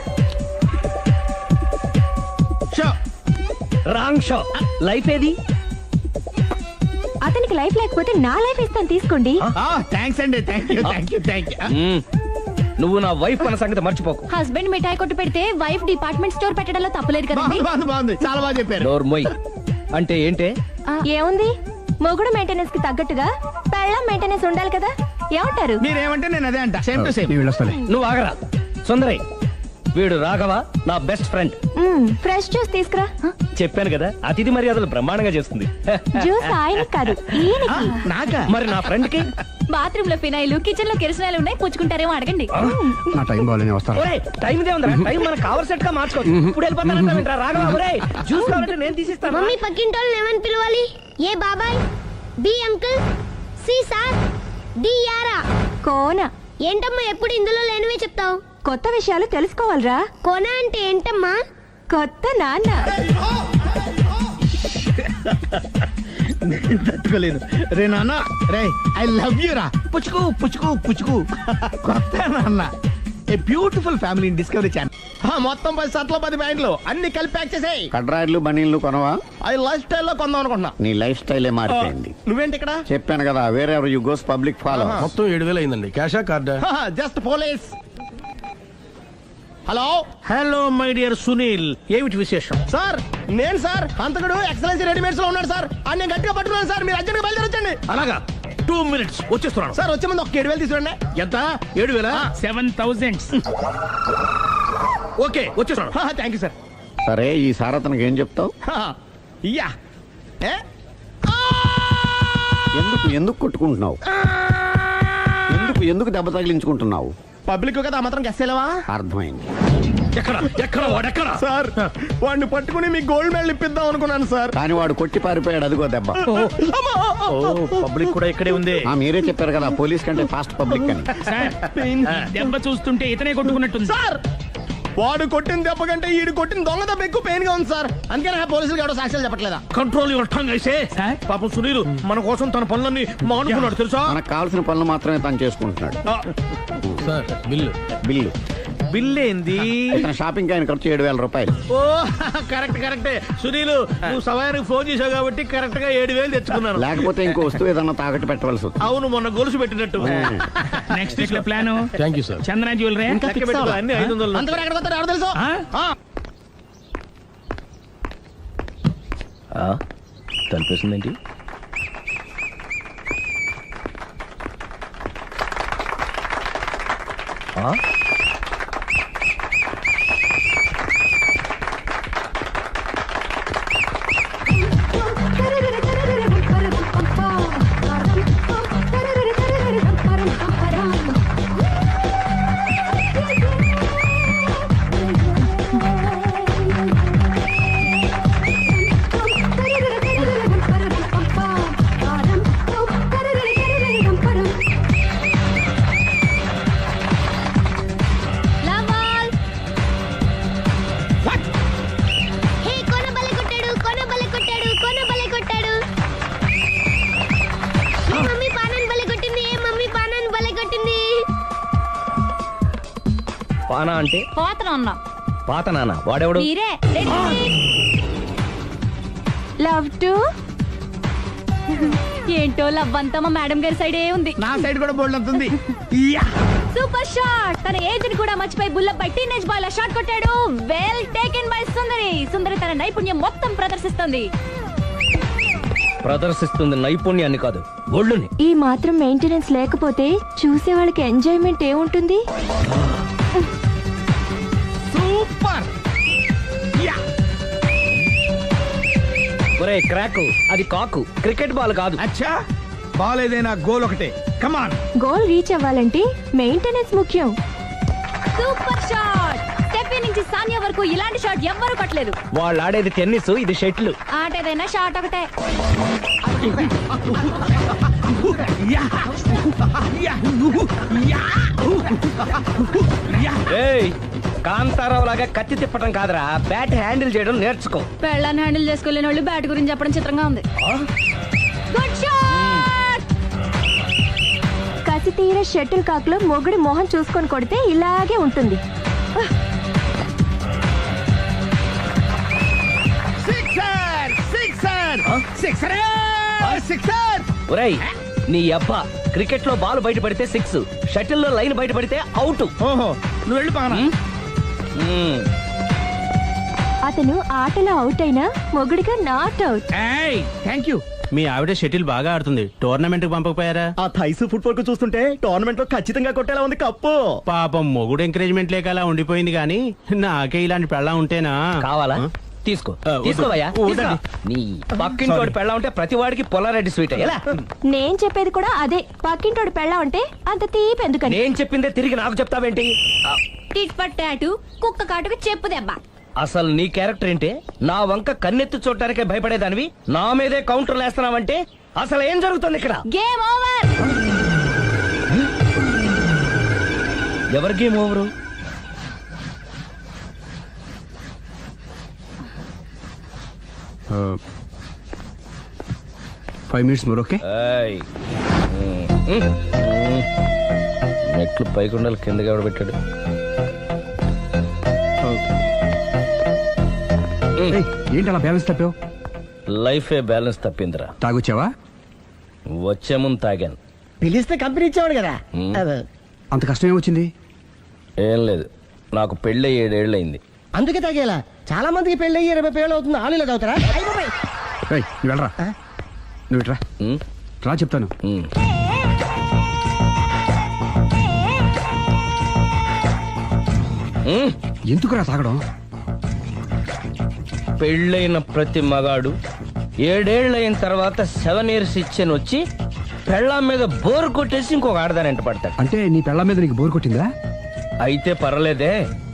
[SPEAKER 4] Wrong show. లైఫ్ ఏది?
[SPEAKER 3] అతనికి లైఫ్ లేకపోతే నా లైఫ్ ఇస్తాను, తీసుకోండి.
[SPEAKER 5] థ్యాంక్స్ అండి. Thank you.
[SPEAKER 4] నువ్వు నా వైఫ్ అన్న సంగతి మర్చిపోకు.
[SPEAKER 3] హస్బెండ్ మిఠాయి కొట్టు పెడితే వైఫ్ డిపార్ట్మెంట్ స్టోర్ పెట్టడంలో తప్పలేదు కదండి.
[SPEAKER 5] బాగుంది, చాలా బాగా చెప్పారు.
[SPEAKER 4] డోర్ మొయ్. అంటే ఏంటే?
[SPEAKER 3] ఏముంది, మొగుడు మెయింటెనెన్స్ కి తగ్గట్టుగా పెళ్ళం మెయింటెనెన్స్ ఉండాలి కదా. ఏమంటారు?
[SPEAKER 5] మీరేమంటే నేను అదే అంట. Same to same.
[SPEAKER 2] నేను వెళ్ళొస్తాలే.
[SPEAKER 4] నువ్వు ఆగరా. సుందరి, వీడు రాఘవ, నా బెస్ట్ ఫ్రెండ్.
[SPEAKER 3] ఫ్రెష్ జ్యూస్ తీసుకురా.
[SPEAKER 4] చెప్పాను కదా, అతిథి మర్యాదలు బ్రహ్మాండంగా చేస్తుంది.
[SPEAKER 3] జ్యూస్ ఆయన కాదు, ఈయనకి.
[SPEAKER 5] నాకా?
[SPEAKER 4] మరి నా ఫ్రెండ్ కి?
[SPEAKER 3] బాత్రూమ్ లో ఫినాయిల్, కిచెన్ లో కిరసనాయిలు ఉన్నాయి, పుచ్చుకుంటారేమో అడగండి.
[SPEAKER 2] నా టైం బాగాలేని వస్తాను.
[SPEAKER 4] ఒరేయ్, టైం ఇదే ఉందిరా. టైం మనకు కావర్ సెట్ గా మార్చుకోవచ్చు. ఇప్పుడు వెళ్ళిపోతానంటావేంట్రా రాఘవ? ఒరేయ్, జ్యూస్ కావాలంటే నేను తీసిస్తాను.
[SPEAKER 6] మమ్మీ పక్కింటోళ్ళని ఏమని పిలవాలి? ఏ బాబాయ్, B uncle, C sir, D యారా.
[SPEAKER 3] కోన.
[SPEAKER 6] ఏంటమ్మా ఎప్పుడు ఇందులో లేనివే చెప్తావు?
[SPEAKER 3] కొత్త విషయాలు తెలుసుకోవాలిరా.
[SPEAKER 6] కోన అంటే ఏంటమ్మా?
[SPEAKER 3] కొత్త నాన్న.
[SPEAKER 5] నేను తట్టుకోలేదు. రే నాన్న, రే ఐ లవ్ యూ రా. పుచ్చుకు పుచ్చుకు పుచ్చుకు. కొత్త నాన్న. A beautiful family discovery channel. మొత్తం 10 షర్ట్లు 10 ప్యాంట్లు అన్ని కలిపి ప్యాక్ చేసేయ్.
[SPEAKER 7] కడ్రాయిలు బనీళ్లు కొనవా?
[SPEAKER 5] అది లైఫ్ స్టైల్లో కొందాం అనుకుంటున్నా.
[SPEAKER 7] నీ లైఫ్ స్టైలే మారిపోయింది.
[SPEAKER 5] నువ్వేంటి ఇక్కడ?
[SPEAKER 7] చెప్పాను కదా, వేరే ఎవరు యు గోస్ పబ్లిక్ ఫాలో.
[SPEAKER 8] మొత్తం 7,000 అయిందండి. క్యాషా కార్డా?
[SPEAKER 5] Just police. Hello
[SPEAKER 8] hello my dear Sunil, ఏమిటి విశేషం?
[SPEAKER 5] సార్, నేను సార్ అంతకుడు ఎక్సలెన్సీ రెడీమేడ్స్ లో ఉన్నాడు సార్. అన్ని గట్టిగా పట్టుకున్నాను సార్. మీరు అర్జెంట్గా బయలుదేరొచ్చండి.
[SPEAKER 8] అలాగా, 2 minutes వచ్చేస్తున్నాను.
[SPEAKER 5] సార్ వచ్చే ముందు ఒక 7,000 తీసుకురండి.
[SPEAKER 8] ఎంత? 7,000?
[SPEAKER 5] 7,000.
[SPEAKER 8] ఓకే, వచ్చేస్తున్నాను.
[SPEAKER 5] Thank you sir.
[SPEAKER 7] సరే, ఈ సారతనకి ఏం చెప్తావు?
[SPEAKER 5] ఇయ్యా. ఏ?
[SPEAKER 7] ఎందుకు కొట్టుకుంటున్నావు? ఎందుకు దెబ్బ తగిలించుకుంటున్నావు?
[SPEAKER 5] పబ్లిక్ కదా, మాత్రం గెస్సేలేవా?
[SPEAKER 7] అర్థమైంది.
[SPEAKER 8] ఎక్కడ వాడెక్కడ?
[SPEAKER 5] సార్, వాడిని పట్టుకుని మీకు గోల్డ్ మెడల్ ఇప్పిద్దాం అనుకున్నాను సార్.
[SPEAKER 7] కానీ వాడు కొట్టి పారిపోయాడు. అదిగో దెబ్బ.
[SPEAKER 8] పబ్లిక్ కూడా ఇక్కడే ఉంది.
[SPEAKER 7] మీరే చెప్పారు కదా, పోలీస్ కంటే ఫాస్ట్ పబ్లిక్ అని.
[SPEAKER 8] దెబ్బ చూస్తుంటే ఇతనే కొట్టుకున్నట్టుంది.
[SPEAKER 5] సార్, వాడు కొట్టిన దెబ్బ కంటే ఈడు కొట్టిన దొంగ దెబ్బ ఎక్కువ పెయిన్ గా ఉంది సార్. అందుకని పోలీసులు ఎవడో సాక్ష్యాలు చెప్పట్లేదా?
[SPEAKER 8] కంట్రోల్ యువర్ టంగ్ అయితే. పాపం సునీల్ మన కోసం తన పనులన్నీ మానుకున్నాడు తెలుసా?
[SPEAKER 7] మనకు కావాల్సిన పనులు మాత్రమే తను చేసుకుంటున్నాడు.
[SPEAKER 8] Sir, bill.
[SPEAKER 7] బిల్లు
[SPEAKER 8] ఏంది?
[SPEAKER 7] ఇతను షాపింగ్ ఆయన ఖర్చు 7,000 రూపాయలు.
[SPEAKER 8] ఓ కరెక్టే. సునీల్, నువ్వు సమయానికి ఫోన్ చేసావు కాబట్టి కరెక్ట్ గా 7,000 తెచ్చుకున్నాను.
[SPEAKER 7] లేకపోతే ఇంకో వస్తువు ఏదన్నా తాకట్టు పెట్టవలసి వస్తుంది.
[SPEAKER 8] అవును, మొన్న గొలుసు పెట్టినట్టు.
[SPEAKER 9] Next week plan.
[SPEAKER 8] Thank you sir.
[SPEAKER 9] Chandana jewellery
[SPEAKER 8] అన్ని 500.
[SPEAKER 5] అంతవరకు ఎక్కడ వస్తారో ఎవరు తెలుసు?
[SPEAKER 4] కనిపిస్తుందేంటి? పానా అంటే? పాత నాన్న. వాడెవడు?
[SPEAKER 3] లవ్ టు ఏంటో లవ్ అంతా మా మేడం గారి సైడే ఉంది.
[SPEAKER 5] నా సైడ్ కూడా బోల్డ్ అవుతుంది.
[SPEAKER 3] Super shot. తన ఏజ్ ని కూడా మర్చిపోయి బుల్లపై టీనేజ్ బాయ్ లా షాట్ కొట్టాడు. Well taken by Sundari. Sundari తన నైపుణ్యం మొత్తం ప్రదర్శిస్తుంది.
[SPEAKER 4] ప్రదర్శిస్తుంది నైపుణ్యాన్ని కాదు, ఒళ్ళుని.
[SPEAKER 3] ఈ మాత్రం మెయింటెనెన్స్ లేకపోతే చూసే వాళ్ళకి ఎంజాయ్మెంట్ ఏముంటుంది?
[SPEAKER 5] సూపర్.
[SPEAKER 4] ఒరే క్రాకు, అది కాకు, క్రికెట్ బాల్ కాదు.
[SPEAKER 5] అచ్చా, బాల్ ఏదైనా గోల్ ఒకటే. కమాన్.
[SPEAKER 3] గోల్ రీచ్ అవ్వాలంటే మెయింటెనెన్స్ ముఖ్యం. Super shot! స్టెఫీ నుంచి సానియా వరకు ఇలాంటి షాట్ ఎవ్వరూ కొట్టలేదు.
[SPEAKER 4] వాళ్ళు ఆడేది టెన్నిస్, ఇది షటిల్.
[SPEAKER 3] ఆట ఏదైనా షాట్ ఒకటే.
[SPEAKER 4] ఏయ్, కాంతారావు లాగా కత్తి తిప్పటం కాదురా, బ్యాట్ హ్యాండిల్ చేయడం నేర్చుకో.
[SPEAKER 3] పెళ్ళాన్ని హ్యాండిల్ చేసుకోలేని వాళ్ళు బ్యాట్ గురించి చెప్పడం చిత్రంగా ఉంది. Good shot! కసి తీర షటిల్ కాక్ లో మొగుడి మొహం చూసుకొని కొడితే ఇలాగే ఉంటుంది.
[SPEAKER 5] Sixer sixer sixer sixer.
[SPEAKER 4] ఒరేయ్, నీ అబ్బా, క్రికెట్ లో బాల్ బయట పడితే 6, షటిల్ లో లైన్ బయట పడితే అవుట్.
[SPEAKER 5] ఓహో, నువ్వు వెళ్ళి పానా.
[SPEAKER 3] అతను ఆటలో అవుట్ అయినా మొగుడిగా నాట్ అవుట్.
[SPEAKER 5] Thank you.
[SPEAKER 9] మీ ఆవిడ షటిల్ బాగా ఆడుతుంది, టోర్నమెంట్ కి పంపకపోయారా?
[SPEAKER 10] ఆ థైస్ ఫుట్బాల్ కు చూస్తుంటే టోర్నమెంట్ లో ఖచ్చితంగా కొట్టేలా ఉంది కప్పు.
[SPEAKER 9] పాపం మొగుడు ఎంకరేజ్మెంట్ లేక అలా ఉండిపోయింది కానీ నాకే ఇలాంటి పెళ్ళం ఉంటేనా.
[SPEAKER 4] కావాలా? తీసుకో, తీసుకోవయ్యా. నీ పక్కింటోడి పెళ్ళ ఉంటే ప్రతి వాడికి పొలారెడ్డి స్వీట్. ఎలా?
[SPEAKER 3] నేను చెప్పేది కూడా అదే. పక్కింటోడు పెళ్ళా ఉంటే అంత తీపి ఎందుకని?
[SPEAKER 4] నేను చెప్పిందే తిరిగి నాకు చెప్తావేంటి?
[SPEAKER 3] టిట్ పట్ టాటు, కుక్క కాటుకు చెప్పు దెబ్బ.
[SPEAKER 4] అసలు నీ క్యారెక్టర్ ఏంటి? నా వంక కన్నెత్తి చూడటానికే భయపడేదానివి నా మీదే కౌంటర్లు వేస్తున్నావంటే అసలు ఏం జరుగుతుంది ఇక్కడ?
[SPEAKER 3] Game over.
[SPEAKER 4] ఎవరి game over?
[SPEAKER 2] Uh, 5 minutes more, okay?
[SPEAKER 4] మెట్లు పైకుండలు కిందకి ఎవడ పెట్టాడు?
[SPEAKER 2] ఏంటి అలా బ్యాలెన్స్ తప్పావు?
[SPEAKER 4] లైఫే బ్యాలెన్స్ తప్పిందిరా.
[SPEAKER 2] తాగొచ్చావా?
[SPEAKER 4] వచ్చే ముందు తాగాను.
[SPEAKER 10] పిలిస్తే కంపెనీ ఇచ్చేవాడు కదా.
[SPEAKER 2] అంత కష్టం ఏమొచ్చింది?
[SPEAKER 4] ఏం లేదు, నాకు పెళ్ళి 7 ఏళ్ళు అయింది.
[SPEAKER 10] అందుకే తాగేలా. చాలా మందికి పెళ్లి 20 ఏళ్ళు అవుతుంది, ఆలీలో తాగుతారా?
[SPEAKER 2] రేయ్, నువ్వు వెళ్ళరా. నువ్వు ఇట్రా రా, చెప్తాను. ఎందుకురా తాగడం?
[SPEAKER 4] పెళ్ళైన ప్రతి మగాడు 7 ఏళ్ళు అయిన తర్వాత 7 years ఇచ్చాను వచ్చి పెళ్ళాం మీద బోర్ కొట్టేసి ఇంకొక ఆడదాని ఎంట పడతాడు.
[SPEAKER 2] అంటే నీ పెళ్ళ మీద నీకు బోర్ కొట్టిందా?
[SPEAKER 4] అయితే పర్లేదే,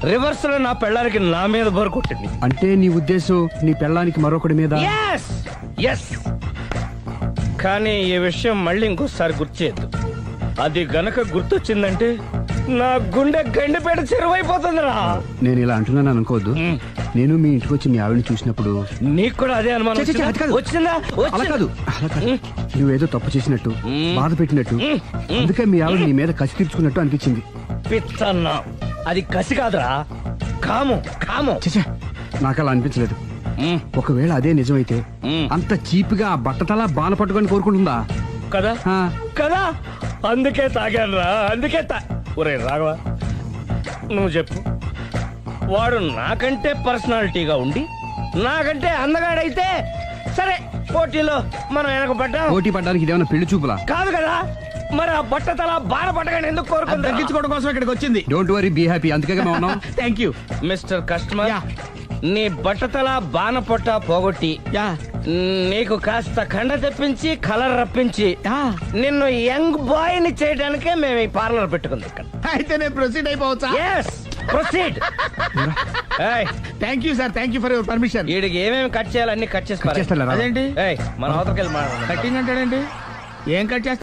[SPEAKER 4] రివర్స్ లో నా పెళ్ళానికి నా మీద బోర్ కొట్టింది.
[SPEAKER 2] అంటే నీ ఉద్దేశం నీ పెళ్ళానికి మరొకటి మీద?
[SPEAKER 4] yes yes. కానీ ఈ విషయం మళ్ళీ ఇంకోసారి గుర్తు చేయొద్దు. అది గనక గుర్తొచ్చిందంటే నా గుండె గండిపేట చెరువైపోతుందిరా.
[SPEAKER 2] నేను ఇలా అంటున్నాను అనుకోవద్దు. నేను మీ ఇంటికి వచ్చి మీ ఆవిడని చూసినప్పుడు
[SPEAKER 4] నీకు కూడా అదే అనుమానం
[SPEAKER 2] ఛే, ఛే, ఛే, అది కాదు.
[SPEAKER 4] వచ్చిందా?
[SPEAKER 2] అలా కాదు, అలా కాదు. నువ్వేదో తప్పు చేసినట్టు, బాధ పెట్టినట్టు, అందుకే మీ ఆవిడ నీ మీద కసి తీర్చుకున్నట్టు అనిపించింది.
[SPEAKER 4] పిచ్చన్నా, అది కసి కాదురా, కాము కాము.
[SPEAKER 2] చచ్చా, నాకు అలా అనిపించలేదు. ఒకవేళ అదే నిజమైతే అంత చీప్ గా బట్టతలా బాణ పట్టుకొని కోరుకుంటుందా?
[SPEAKER 4] కదా
[SPEAKER 2] ఆ.
[SPEAKER 4] కదా, అందుకే తాగాను రా, అందుకే ఒరే రాఘవ, నువ్వు చెప్పు, వాడు నాకంటే పర్సనాలిటీగా ఉండి నాకంటే అందగాడైతే సరే, పోటీలో మనం వెనక పడ్డాం.
[SPEAKER 2] పోటీ పడ్డానికి ఇదేమన్నా పెళ్లి చూపులా?
[SPEAKER 4] కాదు కదా, మరి ఆ బట్టతల బాణ పట్టగానే ఎందుకు కోరుకుంది?
[SPEAKER 5] తగ్గించుకోవడం కోసం ఇక్కడికి వచ్చింది.
[SPEAKER 2] Don't worry, be happy. అందుకే మేము ఉన్నాం.
[SPEAKER 5] Thank you
[SPEAKER 4] mister customer. నీ బట్టతల బాణ పొట్ట పోగొట్టి నీకు కాస్త కండ తెప్పించి కలర్ రప్పించి నిన్ను యంగ్ బాయ్ ని చేయడానికే మేము ఈ పార్లర్ పెట్టుకుంది ఇక్కడ.
[SPEAKER 5] అయితే నేను ప్రొసీడ్ అయిపోవచ్చా?
[SPEAKER 4] yes proceed.
[SPEAKER 5] Thank you sir, thank you for your permission.
[SPEAKER 4] వీడికి ఏమేమి కట్ చేయాలి అన్ని కట్ చేసి
[SPEAKER 2] చేస్తారా?
[SPEAKER 5] అదేంటి
[SPEAKER 4] మన అవతలకి వెళ్ళి మాట్లాడదాం.
[SPEAKER 5] కట్టింగ్ అంటాడేంటి? ఏం కట్ చేస్తా?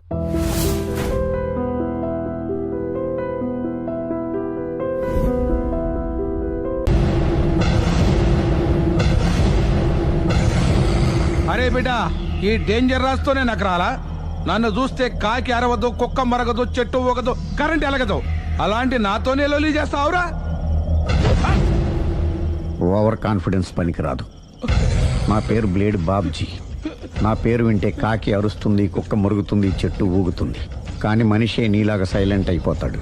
[SPEAKER 11] అరే బిడ్డ, ఈ డేంజర్ రాస్తూనే నాకు రాలా? నన్ను చూస్తే కాకి అరవదు, కుక్క మరగదు, చెట్టు ఊగదు, కరెంట్ ఎలగదు. అలాంటి నాతోనే లొల్లి చేస్తావురా?
[SPEAKER 7] ఓవర్ కాన్ఫిడెన్స్ పనికిరాదు. నా పేరు బ్లేడ్ బాబ్జీ. నా పేరు వింటే కాకి అరుస్తుంది, కుక్క మురుగుతుంది, చెట్టు ఊగుతుంది. కానీ మనిషే నీలాగా సైలెంట్ అయిపోతాడు.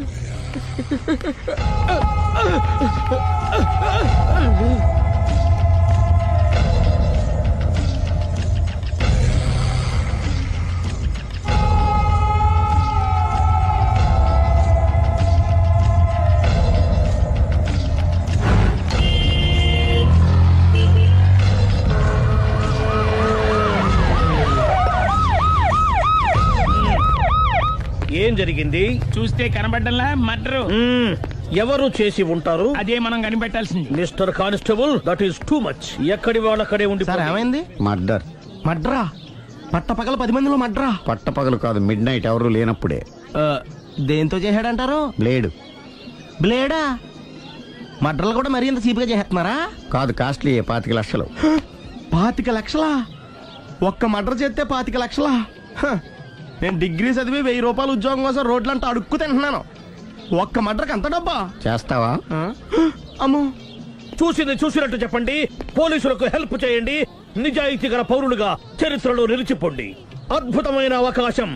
[SPEAKER 4] జరిగింది?
[SPEAKER 8] చూస్తే కనబడ్డంలా మర్డరు.
[SPEAKER 4] ఎవరు చేసి ఉంటారు?
[SPEAKER 8] అదే మనం కనిపెట్టాల్సింది.
[SPEAKER 4] Mister constable, that is too much. ఎక్కడి వాళ్ళక్కడే ఉండి
[SPEAKER 5] సార్ ఏమైంది?
[SPEAKER 7] మర్డర్.
[SPEAKER 5] మడ్రా పట్టపగల 10 మందిలో మడ్రా.
[SPEAKER 7] పట్టపగలు కాదు, మిడ్ నైట్ ఎవరు లేనప్పుడే.
[SPEAKER 5] దేంతో చేశాడంటారు?
[SPEAKER 7] బ్లేడ్.
[SPEAKER 5] బ్లేడా? మడ్రలు కూడా మరీ ఇంత చీప్గా చేస్తున్నారా?
[SPEAKER 7] కాదు, కాస్ట్లీ 25 లక్షలు.
[SPEAKER 5] 25 లక్షలా? ఒక్క మడ్ర చేస్తే 25 లక్షలా? హ, నేను డిగ్రీ చదివి 1000 రూపాయలు ఉద్యోగం కోసం రోడ్లంతా అడుక్కు తింటున్నాను. ఒక్క మడ్రకి అంత డబ్బా?
[SPEAKER 7] చేస్తావా?
[SPEAKER 5] అమ్మో.
[SPEAKER 4] చూసింది చూసినట్టు చెప్పండి. పోలీసులకు హెల్ప్ చేయండి. నిజాయితీ గల పౌరులుగా చరిత్రలో నిలిచిపోండి. అద్భుతమైన అవకాశం.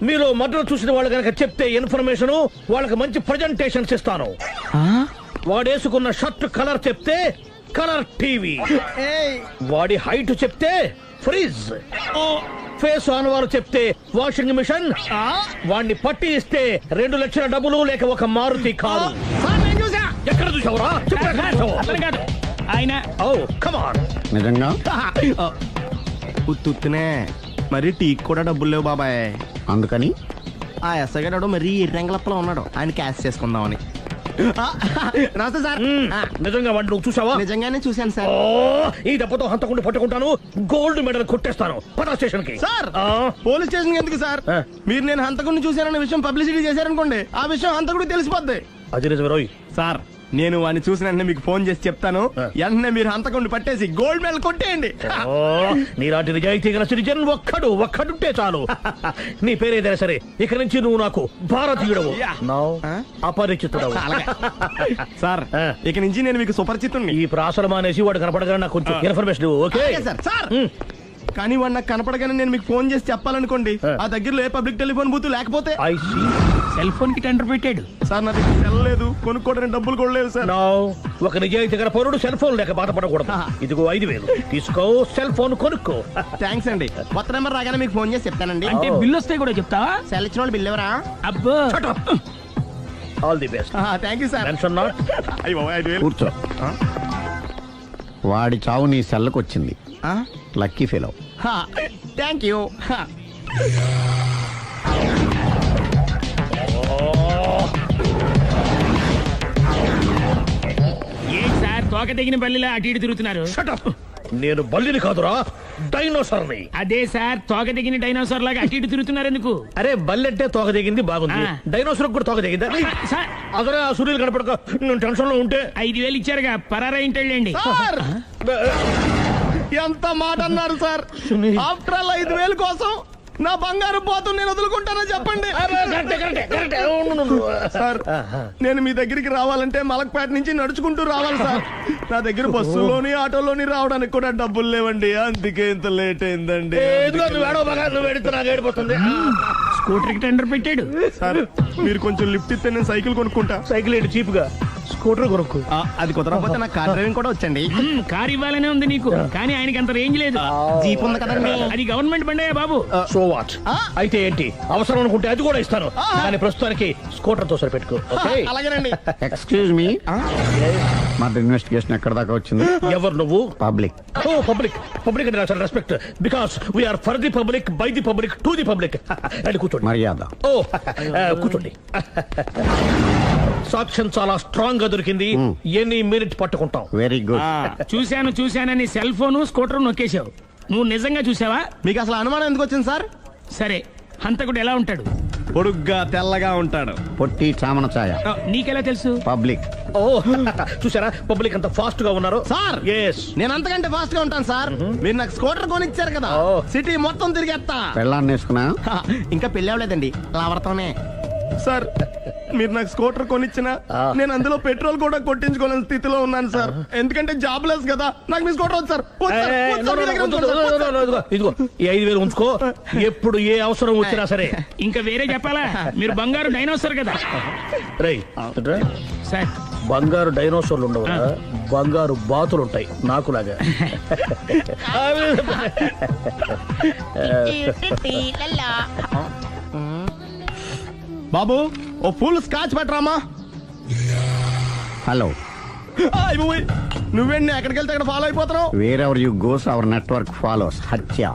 [SPEAKER 4] మీలో మర్డర్ చూసిన వాళ్ళు కనుక చెప్తే ఇన్ఫర్మేషన్, వాళ్ళకి మంచి ప్రజెంటేషన్స్ ఇస్తాను. వాడేసుకున్న షర్ట్ కలర్ చెప్తే కలర్ టీవీ, వాడి హైట్ చెప్తే ఫ్రిజ్, ఫేస్ ఆన్ వారు చెప్తే వాషింగ్ మిషన్, వాడిని పట్టి ఇస్తే 2 లక్షల డబ్బులు లేక ఒక మారుతి కారు. ఎక్కడ చూసావురా?
[SPEAKER 8] కాదు ఆయన.
[SPEAKER 4] Oh come on.
[SPEAKER 7] నిజంగా?
[SPEAKER 5] ఉత్తునే మరి టీకి కూడా డబ్బులు లేవు బాబాయ్.
[SPEAKER 7] అందుకని
[SPEAKER 5] ఆ ఎస్ఐ గారు మరీ ఎర్రంగలప్పలో ఉన్నాడు, ఆయన క్యాష్ చేసుకుందామని. నమస్తే సార్.
[SPEAKER 4] నిజంగా వాడిని నువ్వు చూసావా?
[SPEAKER 5] నిజంగానే చూశాను సార్.
[SPEAKER 4] ఈ దెబ్బతో హంతకుండా పట్టుకుంటాను, గోల్డ్ మెడల్ కొట్టేస్తాను. పద స్టేషన్ కి.
[SPEAKER 5] సార్ పోలీస్ స్టేషన్ ఎందుకు సార్? మీరు నేను హంతకుడిని చూశానన్న విషయం పబ్లిసిటీ చేశారనుకోండి, ఆ విషయం హంతకుడికి తెలిసిపోద్ది.
[SPEAKER 4] అది నిజమే రోయ్.
[SPEAKER 5] సార్ నేను వాడిని చూసిన వెంటనే మీకు ఫోన్ చేసి చెప్తాను. వెంటనే మీరు హంతకుడిని పట్టేసి గోల్డ్ మెడల్ కొట్టేయండి.
[SPEAKER 4] నీలాంటి నిజాయితీ గల సిటిజన్ ఒక్కడుంటే చాలు. నీ పేరేదైనా సరే, ఇక నుంచి నువ్వు నాకు భారతీయుడవు, అపరిచితుడవు.
[SPEAKER 5] సార్ ఇక నుంచి నేను మీకు సుపరిచితుడిని.
[SPEAKER 4] ఈ ప్రాసలు మానేసి వాడు కనపడగా నాకు కొంచెం ఇన్ఫర్మేషన్. Okay
[SPEAKER 5] sir. కానీ వాడు నాకు కనపడగానే నేను మీకు ఫోన్ చేసి చెప్పాలనుకోండి, ఆ దగ్గరలో ఏ పబ్లిక్ టెలిఫోన్ బూత్ లేకపోతే.
[SPEAKER 8] సెల్ ఫోన్ కి టెండర్ పెట్టాడు.
[SPEAKER 5] సార్ నా దగ్గర సెల్ లేదు, కొనుక్కోవడానికి డబ్బులు కూడా లేదు సార్.
[SPEAKER 4] ఒక నిజాయితీ గల పౌరుడు సెల్ ఫోన్ లేక బాధపడకూడదు. ఇదిగో 5000 తీసుకో, సెల్ ఫోన్ కొనుక్కో.
[SPEAKER 5] థ్యాంక్స్ అండి. కొత్త నెంబర్ రాగానే మీకు ఫోన్ చేసి చెప్తానండి.
[SPEAKER 8] అంటే బిల్ వస్తే కూడా చెప్తావా?
[SPEAKER 5] సెల్ ఇచ్చిన వాళ్ళు బిల్ ఎవరా?
[SPEAKER 8] అబ్బో.
[SPEAKER 4] All the best.
[SPEAKER 5] Thank you sir.
[SPEAKER 4] Tension not.
[SPEAKER 7] కూర్చో. వాడి చావు నీ సెల్లకు వచ్చింది. Lucky fellow.
[SPEAKER 5] Thank you.
[SPEAKER 8] A sir తోక తెగిన బల్లిలా అటు ఇటు తిరుగుతున్నారు?
[SPEAKER 4] నేను బల్లిని కాదురా, డైనోసార్ని.
[SPEAKER 8] అదే సార్ తోక తెగిన డైనోసార్ లాగా అటు ఇటు తిరుగుతున్నారు ఎందుకు?
[SPEAKER 4] అరే బల్లెట్టే తోక దిగింది బాగుంది, డైనోసార్ కూడా తోక దిగిందా? అదరే ఆ సూర్యులు కనపడక నేను టెన్షన్ లో ఉంటే
[SPEAKER 8] 5000 ఇచ్చారుగా, పరారా ఇంటండి.
[SPEAKER 5] ఎంత మాట అన్నారు సార్? ఆఫ్టర్ ఆల్ 5000 కోసం నా బంగారు పోతు నేను వదులుకుంటానని చెప్పండి సార్. నేను మీ దగ్గరికి రావాలంటే మలక్పేట నుంచి నడుచుకుంటూ రావాలి సార్. నా దగ్గర బస్సులోని ఆటోలోని రావడానికి కూడా డబ్బులు లేవండి, అందుకే ఇంత లేట్ అయిందండి.
[SPEAKER 8] స్కూటర్ కి టెండర్ పెట్టాడు
[SPEAKER 5] సార్. మీరు కొంచెం లిఫ్ట్ ఇస్తే నేను సైకిల్ కొనుక్కుంటా.
[SPEAKER 4] సైకిల్ ఏంటి చీప్ గా, స్కూటర్ కొనుక్కు.
[SPEAKER 5] అది కుదరకపోతే నాకు కార్ డ్రైవింగ్ కూడా వచ్చండి.
[SPEAKER 8] కార్ ఇవ్వాలనే ఉంది నీకు, కానీ ఆయనకి అంత రేంజ్ లేదు.
[SPEAKER 5] జీప్ ఉంది కదండి.
[SPEAKER 8] అది గవర్నమెంట్ బండే బాబు.
[SPEAKER 4] So what? అయితే ఏంటి, అవసరం అనుకుంటే అది కూడా ఇస్తాను, కానీ ప్రస్తుతానికి స్కూటర్ తో సరిపెట్టుకో.
[SPEAKER 5] అలాగేనండి.
[SPEAKER 7] ఎక్స్క్యూజ్ మీ, మర్డర్ ఇన్వెస్టిగేషన్ ఎక్కడ దాకా వచ్చింది?
[SPEAKER 4] ఎవరు నువ్వు?
[SPEAKER 7] పబ్లిక్.
[SPEAKER 4] ఓ పబ్లిక్. పబ్లిక్ అంటే చాలా respect, because we are for the public, by the public, to the public. అది కూర్చోండి.
[SPEAKER 7] మర్యాద.
[SPEAKER 4] ఓ కూర్చోండి. సాక్ష్యం చాలా స్ట్రాంగ్ గా దొరికింది, ఎన్ని మినిట్ పట్టుకుంటాం.
[SPEAKER 7] Very good.
[SPEAKER 8] చూశానని సెల్ ఫోన్ స్కూటర్ నొక్కేశావు. నువ్వు నిజంగా చూసావా?
[SPEAKER 5] మీకు అసలు అనుమానం ఎందుకు వచ్చింది సార్?
[SPEAKER 8] సరే, హంతకుడు ఎలా ఉంటాడు?
[SPEAKER 5] పొడుగ్గా తెల్లగా ఉంటాడు.
[SPEAKER 7] పొట్టి చామన ఛాయ.
[SPEAKER 8] నీకెలా తెలుసు?
[SPEAKER 7] పబ్లిక్.
[SPEAKER 4] ఓ చూసారా పబ్లిక్ అంత ఫాస్ట్ గా ఉన్నారు
[SPEAKER 5] సార్. నేను అంతకంటే ఫాస్ట్ గా ఉంటాను సార్. మీరు నాకు స్కూటర్ కొనిచ్చారు కదా, సిటీ మొత్తం తిరిగేస్తా.
[SPEAKER 7] పెళ్ళాన్ని వేసుకున్నా?
[SPEAKER 5] ఇంకా పెళ్లి అవ్వలేదండి, లావర్తోనే. సార్ మీరు నాకు స్కూటర్ కొనిచ్చినా నేను అందులో పెట్రోల్ కూడా కొట్టించుకోలేని స్థితిలో ఉన్నాను సార్. ఎందుకంటే జాబ్ లెస్ కదా, నాకు మీ స్కూటర్ వద్దు సార్.
[SPEAKER 4] ఇదిగో ఈ 5000 ఉంచుకో, ఎప్పుడు ఏ అవసరం వచ్చినా సరే.
[SPEAKER 8] ఇంకా వేరే చెప్పాలా? మీరు బంగారు డైనోసార్ కదా.
[SPEAKER 4] రై
[SPEAKER 8] సార్,
[SPEAKER 4] బంగారు డైనోసార్లు ఉండవు, బంగారు బాతులు ఉంటాయి నాకులాగా.
[SPEAKER 5] బాబు ఓ ఫుల్ స్కాచ్ పెట్టరామా.
[SPEAKER 7] హలో.
[SPEAKER 5] నువ్వేండి ఎక్కడికి వెళ్తే అక్కడ ఫాలో అయిపోతున్నావు?
[SPEAKER 7] Wherever you goes our network follows. హత్య.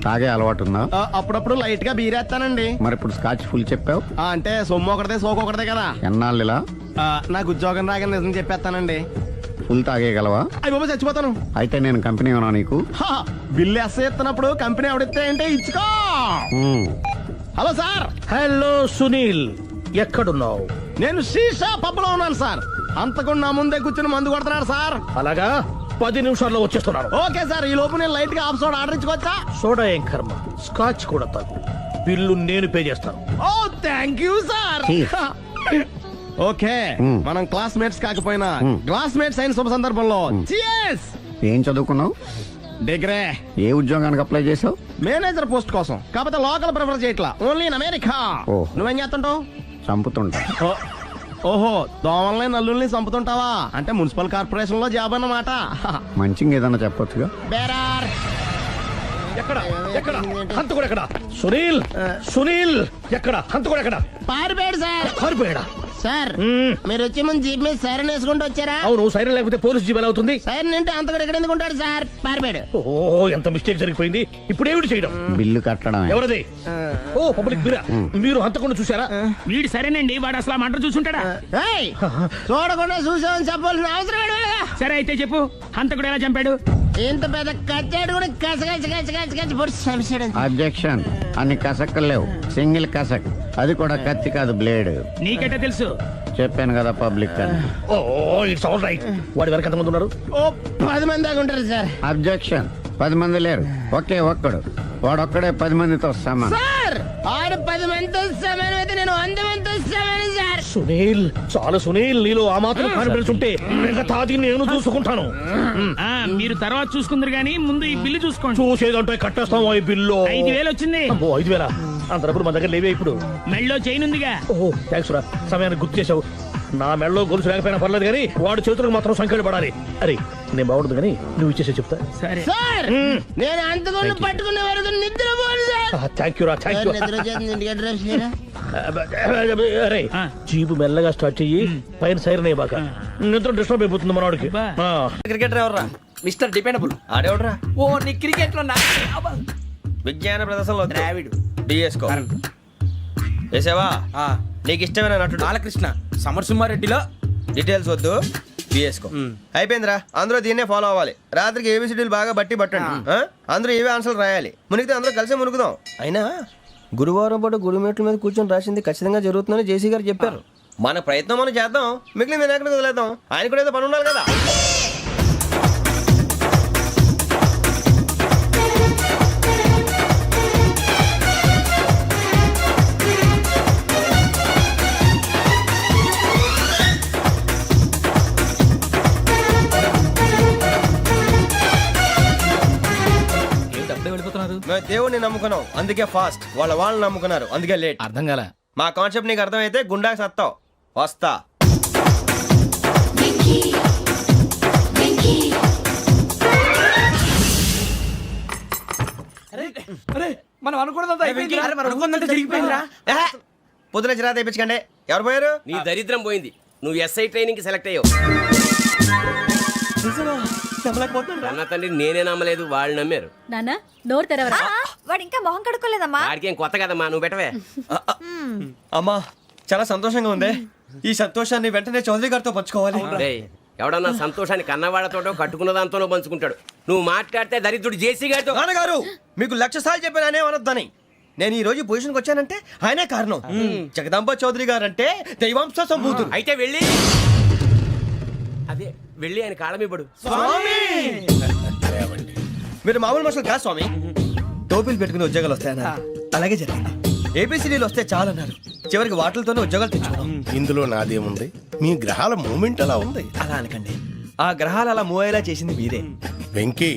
[SPEAKER 7] తాగే అలవాటు ఉందా?
[SPEAKER 5] అప్పుడప్పుడు లైట్ గా బీరేస్తానండి.
[SPEAKER 7] మరి ఇప్పుడు స్కాచ్ ఫుల్ చెప్పావు,
[SPEAKER 5] అంటే సొమ్ము ఒకటిదే సోకు ఒకటిదే కదా.
[SPEAKER 7] ఎన్నాళ్ళు ఇలా?
[SPEAKER 5] నాకు ఉద్యోగం రాగా నిజం చెప్పేస్తానండి.
[SPEAKER 7] ఫుల్ తాగేయగలవా?
[SPEAKER 5] అయ్యి బాబా చచ్చిపోతాను.
[SPEAKER 7] అయితే నేను కంపెనీ ఉన్నా నీకు.
[SPEAKER 5] బిల్లు ఎస్ ఎత్తినప్పుడు కంపెనీ ఎవడిస్తే అంటే ఇచ్చుకో. Hello sir.
[SPEAKER 8] హలో సునీల్, ఎక్కడున్నావు?
[SPEAKER 5] నేను శీషా పబ్లో ఉన్నాను సార్. అంతకుండా నా ముందే కూర్చుని మందు కొడుతున్నాడు సార్.
[SPEAKER 8] అలాగా, 10 నిమిషాల్లో వచ్చేస్తున్నాను.
[SPEAKER 5] Okay sir. ఈ లోపు నేను లైట్ గా ఆఫ్ సోడా ఆర్డర్ ఇచ్చుకోవచ్చా?
[SPEAKER 8] సోడా ఏం కర్మ, స్కాచ్ కూడా తాగు. బిల్లు నేను పే చేస్తాను.
[SPEAKER 5] ఓ థ్యాంక్ యూ సార్. ఓకే, మనం క్లాస్మేట్స్ కాకపోయినా క్లాస్మేట్స్ అయిన శుభ సందర్భంలో cheers.
[SPEAKER 7] ఏం చదువుకున్నావు?
[SPEAKER 5] డిగ్రీ.
[SPEAKER 7] ఏ ఉద్యోగానికి అప్లై చేసావు?
[SPEAKER 5] మేనేజర్ పోస్ట్ కోసం. కాకపోతే లోకల్ ప్రిఫర్ చేయట్లా, ఓన్లీ ఇన్ అమెరికా.
[SPEAKER 7] ఓ.
[SPEAKER 5] నువ్వేం చేస్తుంటావు?
[SPEAKER 7] చంపుతుంటా.
[SPEAKER 5] ఓహో, దోమల్ని నల్లుల్ని చంపుతుంటావా? అంటే మున్సిపల్ కార్పొరేషన్ లో జాబ్ అన్నమాట.
[SPEAKER 7] మంచిగా ఏదన్నా చెప్పొచ్చుగా.
[SPEAKER 5] బేరార్.
[SPEAKER 8] ఎక్కడ ఎక్కడ హంతకుడు ఎక్కడ? సునీల్, సునీల్ ఎక్కడ? హంతకుడు ఎక్కడ?
[SPEAKER 5] పారిపోయాడు సార్.
[SPEAKER 8] పారిపోయాడా?
[SPEAKER 5] సార్ మీరు వచ్చే ముందు జీప్ మీద సైరన్ వేసుకుంటూ వచ్చారా?
[SPEAKER 8] అవును, సైరన్ లేకపోతే పోలీస్ జీప్ ఎలా అవుతుంది?
[SPEAKER 5] సైరన్ అంటే అంతకుడు ఎక్కడ ఎందుకు ఉంటాడు సార్? పారిపోయాడు.
[SPEAKER 8] ఓ, ఎంత మిస్టేక్ జరిగిపోయింది. ఇప్పుడు ఏమిటి చేయడం?
[SPEAKER 7] బిల్లు కట్టడమే.
[SPEAKER 8] ఎవరది? ఓ, పబ్లిక్ బిరా. మీరు హంతకుండా చూసారా?
[SPEAKER 9] వీడు సరేనండి, వాడు అసలు ఆ మంట చూసుంటాడా?
[SPEAKER 5] ఏయ్, చూడకుండా చూసామని చెప్పాల్సిన అవసరం ఏంటి వీళ్ళకి?
[SPEAKER 9] సరే అయితే చెప్పు, హంతకుడు ఎలా చంపాడు?
[SPEAKER 5] ఇంత పెద్ద కచ్చాడు కూడా కస పొడి చంపేశాడు.
[SPEAKER 7] అబ్జెక్షన్. అన్ని కసక్కలు లేవు, సింగిల్ కసక్. అది కూడా కత్తి కాదు, బ్లేడ్.
[SPEAKER 9] నీకెట్టా తెలుసు?
[SPEAKER 7] చెప్పాను కదా పబ్లిక్ అని.
[SPEAKER 8] Oh, it's all right. వాడి వరకు ఎంతమంది ఉన్నారు?
[SPEAKER 5] ఓ 10 మంది దాకా ఉంటారు సార్.
[SPEAKER 7] అబ్జెక్షన్. 10 మంది లేరు, ఒకే ఒక్కడు. వాడొక్కడే 10 మందితో సమానం.
[SPEAKER 5] సార్ ఆడు 10 మందితో సమానం అయితే నేను 100 మందితో సమానం సార్.
[SPEAKER 8] సునీల్, చాలా సునీల్, నీలో ఆ మాత్రం కాన్ఫిడెన్స్ ఉంటే మిగతాది నేను చూసుకుంటాను.
[SPEAKER 9] మీరు తర్వాత చూసుకుందరు గానీ ముందు ఈ బిల్లు చూసుకోండి.
[SPEAKER 8] చూసేదంటే కట్టేస్తాం ఈ బిల్లు.
[SPEAKER 9] 5,000 వచ్చింది.
[SPEAKER 8] 5,000? అంత డబ్బులు మన దగ్గర లేవే ఇప్పుడు.
[SPEAKER 9] మెళ్ళో చైన్ ఉందిగా.
[SPEAKER 8] ఓహో, థ్యాంక్స్ రా, సమయానికి గుర్తు చేసావు. నా మెడలో గొలుసు లేకపోయినా పర్లేదు కానీ వాడి చేతులకు మాత్రం సంఖ్యలు పడాలి. అరే, నేను బాగుండదు కానీ నువ్వు ఇచ్చేసే చెప్తా.
[SPEAKER 9] సరే
[SPEAKER 5] సార్ నేను అంతకుండా పట్టుకునే వరకు నిద్రపోను సార్.
[SPEAKER 8] థ్యాంక్ యూ రా, థ్యాంక్ యూ.
[SPEAKER 5] నిద్ర చేస్తుంది ఇంటికి అడ్రస్ చేయరా?
[SPEAKER 8] అరే, జీపు మెల్లగా స్టార్ట్ చెయ్యి, పైన సైరన్ అయ్యి బాగా. నిద్ర డిస్టర్బ్ అయిపోతుంది మనవాడికి.
[SPEAKER 4] క్రికెటర్ ఎవర్రా? Mister dependable. ఆడేవడరా? ఓ, నీ క్రికెట్ లో విజ్ఞాన ప్రదర్శనలో ద్రావిడు డిఎస్కో వేసావా? నీకు ఇష్టమైన నటుడు బాలకృష్ణ. సమర్సింహారెడ్డిలో డీటెయిల్స్ వద్దు, బిఎస్కో. అయిపోయిందిరా, అందరూ దీన్నే ఫాలో అవ్వాలి. రాత్రికి ఏబిసిడీలు బాగా బట్టి పట్టండి. అందరూ ఏవే ఆన్సర్లు రాయాలి. మునిగితే అందరూ కలిసి మునుగుదాం. అయినా గురువారం పాటు గురుమేట్ల మీద కూర్చొని రాసింది ఖచ్చితంగా జరుగుతుందని జేసీ గారు చెప్పారు. మన ప్రయత్నం మనం చేద్దాం, మిగిలిన నేను ఎక్కడికి వదిలేద్దాం. ఆయన కూడా ఏదో పని ఉండాలి కదా. మేము దేవుడిని నమ్ముకున్నాం, అందుకే ఫాస్ట్. వాళ్ళని నమ్ముకున్నారు, అందుకే లేట్.
[SPEAKER 10] అర్థం కాల.
[SPEAKER 8] మా కాన్సెప్ట్ నీకు అర్థమైతే గుండా సత్తావు. వస్తా.
[SPEAKER 4] మనం అనుకున్నదంతా జరిగిపోయిందిరా.
[SPEAKER 8] పొద్దున చిరా తెప్పించకండి. ఎవరు పోయారు?
[SPEAKER 4] నీ దరిద్రం పోయింది. నువ్వు ఎస్ఐ ట్రైనింగ్ కి సెలెక్ట్ అయ్యావు. అన్న తండ్రి నేనే నమ్మలేదు, వాళ్ళు నమ్మారు.
[SPEAKER 3] నాన్న నోరు తెరవరా? వాడు ఇంకా మొహం కడుక్కోలేదమ్మా.
[SPEAKER 4] వాడికి ఏం కొత్త కదమ్మా, నువ్వు పెట్టవే.
[SPEAKER 8] అమ్మా, చాలా సంతోషంగా ఉంది. ఈ సంతోషాన్ని వెంటనే చౌదరి గారితో పంచుకోవాలి.
[SPEAKER 4] డేయ్, ఎవడన్నా సంతోషాన్ని కన్నవాళ్లతోటో కట్టుకున్న దాంతోనో పంచుకుంటాడు. నువ్వు మాట్లాడితే దరిద్రుడు జేసీ గారితో.
[SPEAKER 8] నాన్నగారు, మీకు 1,00,000 సార్లు చెప్పాననే అనొద్దని. నేను ఈ రోజు పొజిషన్కి వచ్చానంటే ఆయనే కారణం. జగదాంబ చౌదరి గారు అంటే దైవాంశ సంభూతుడు.
[SPEAKER 4] అయితే వెళ్ళి అదే వెళ్ళి ఆయన కాళ్ళమివ్వడు.
[SPEAKER 8] మీరు మామూలు మనుషులు కాదు స్వామి. టోపీలు పెట్టుకుని ఉద్యోగాలు వస్తాయన్నారు, అలాగే జరిగింది. ఏబిసిడీలు వస్తే చాలన్నారు, చివరికి వాటిలతోనే ఉద్యోగాలు తెచ్చుకున్నాం.
[SPEAKER 12] ఇందులో నాదేముంది? మీ గ్రహాల మూమెంట్ అలా ఉంది.
[SPEAKER 8] అలా అనకండి, ఆ గ్రహాలు అలా మూవ్ అయ్యేలా చేసింది మీరే.
[SPEAKER 12] వెంకీ,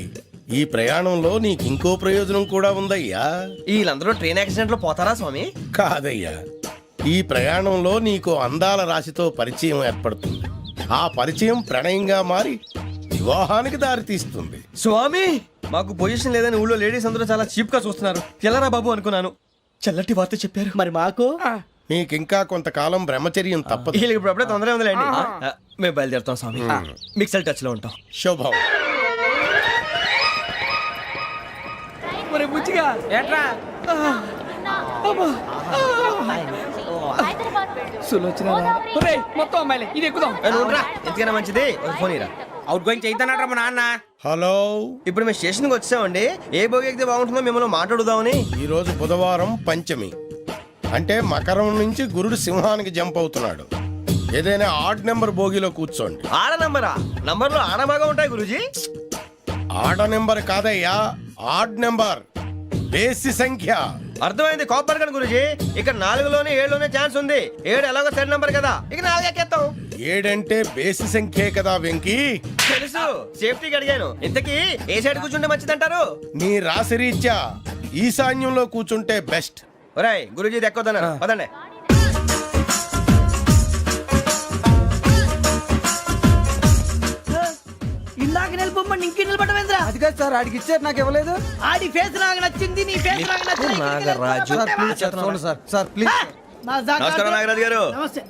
[SPEAKER 12] ఈ ప్రయాణంలో నీకు ఇంకో ప్రయోజనం కూడా ఉందయ్యా.
[SPEAKER 8] వీళ్ళందరూ ట్రైన్ యాక్సిడెంట్ లో పోతారా స్వామి?
[SPEAKER 12] కాదయ్యా, ఈ ప్రయాణంలో నీకు అందాల రాశితో పరిచయం ఏర్పడుతుంది. ఆ పరిచయం ప్రణయంగా మారి వివాహానికి దారితీస్తుంది.
[SPEAKER 8] స్వామి, మాకు పొజిషన్ లేదని ఊళ్ళో లేడీస్ అందరూ చాలా చీప్ గా చూస్తున్నారు. ఎలారా బాబు అనుకున్నాను. చల్లటి వార్త చెప్పారు.
[SPEAKER 10] మరి మాకు
[SPEAKER 12] నీకింకా కొంతకాలం బ్రహ్మచర్యం తప్పదు.
[SPEAKER 8] వీళ్ళకి ఇప్పుడు అప్పుడే తొందరగా ఉందిలేండి. మేము బయలుదేరుతాం స్వామి. మిక్సెల్ టచ్ లో ఉంటాం.
[SPEAKER 12] శుభం.
[SPEAKER 10] బుచ్చిగా
[SPEAKER 4] ఏట్రా
[SPEAKER 10] మొత్తం అమ్మాయిలే ఇది ఎక్కుదాం.
[SPEAKER 4] ఎందుకైనా మంచిది ఒక ఫోన్ ఇరా.
[SPEAKER 10] అవుట్ గోయింగ్ చేద్దానట్రా మా నాన్న.
[SPEAKER 12] హలో,
[SPEAKER 4] ఇప్పుడు మేము స్టేషన్కి వచ్చామండి. ఏ బోగి ఎక్కితే బాగుంటుందో మిమ్మల్ని మాట్లాడుదామని.
[SPEAKER 12] ఈరోజు బుధవారం పంచమి, అంటే మకరం నుంచి గురుడు సింహానికి జంప్ అవుతున్నాడు. ఏదైనా ఆడ్ నెంబర్ బోగిలో కూర్చోండి.
[SPEAKER 4] ఆడ నంబరా? నంబర్లో ఆడ బాగా ఉంటాయి గురూజీ.
[SPEAKER 12] ఆడ నెంబర్ కాదయ్యా, ఆడ్ నెంబర్, బేసి సంఖ్య.
[SPEAKER 4] అర్థమైంది, కాపర్ కానీ గురూజీ. ఇక్కడ 4లోనే 7లోనే ఛాన్స్ ఉంది. 7 ఎలాగో సెడ్ నంబర్ కదా, ఇక 4 ఎక్కేస్తాం.
[SPEAKER 12] 7 అంటే బేసి సంఖ్యే కదా వెంకీ.
[SPEAKER 4] తెలుసు, సేఫ్టీకి అడిగాను. ఇంతకీ ఏ సైడ్ కూర్చుంటే మంచిదంటారు?
[SPEAKER 12] నీ రాశి రీత్యా ఈశాన్యంలో కూర్చుంటే బెస్ట్.
[SPEAKER 4] ఒరేయ్ గురూజీ దెక్కొద్దన్నారు, పదండి.
[SPEAKER 10] ఇందాక నిలబొమ్మని ఇంకే నిలబడమేంద్రా? అది కాదు సార్, ఆడికి ఇచ్చారు నాకు ఇవ్వలేదు. ఆడి ఫేస్ నాకు నచ్చింది, నీ ఫేస్ నాకు నచ్చింది.
[SPEAKER 4] నాగరాజు.
[SPEAKER 10] Sir please.
[SPEAKER 4] నమస్కారం నాగరాజు గారు.
[SPEAKER 10] నమస్తే.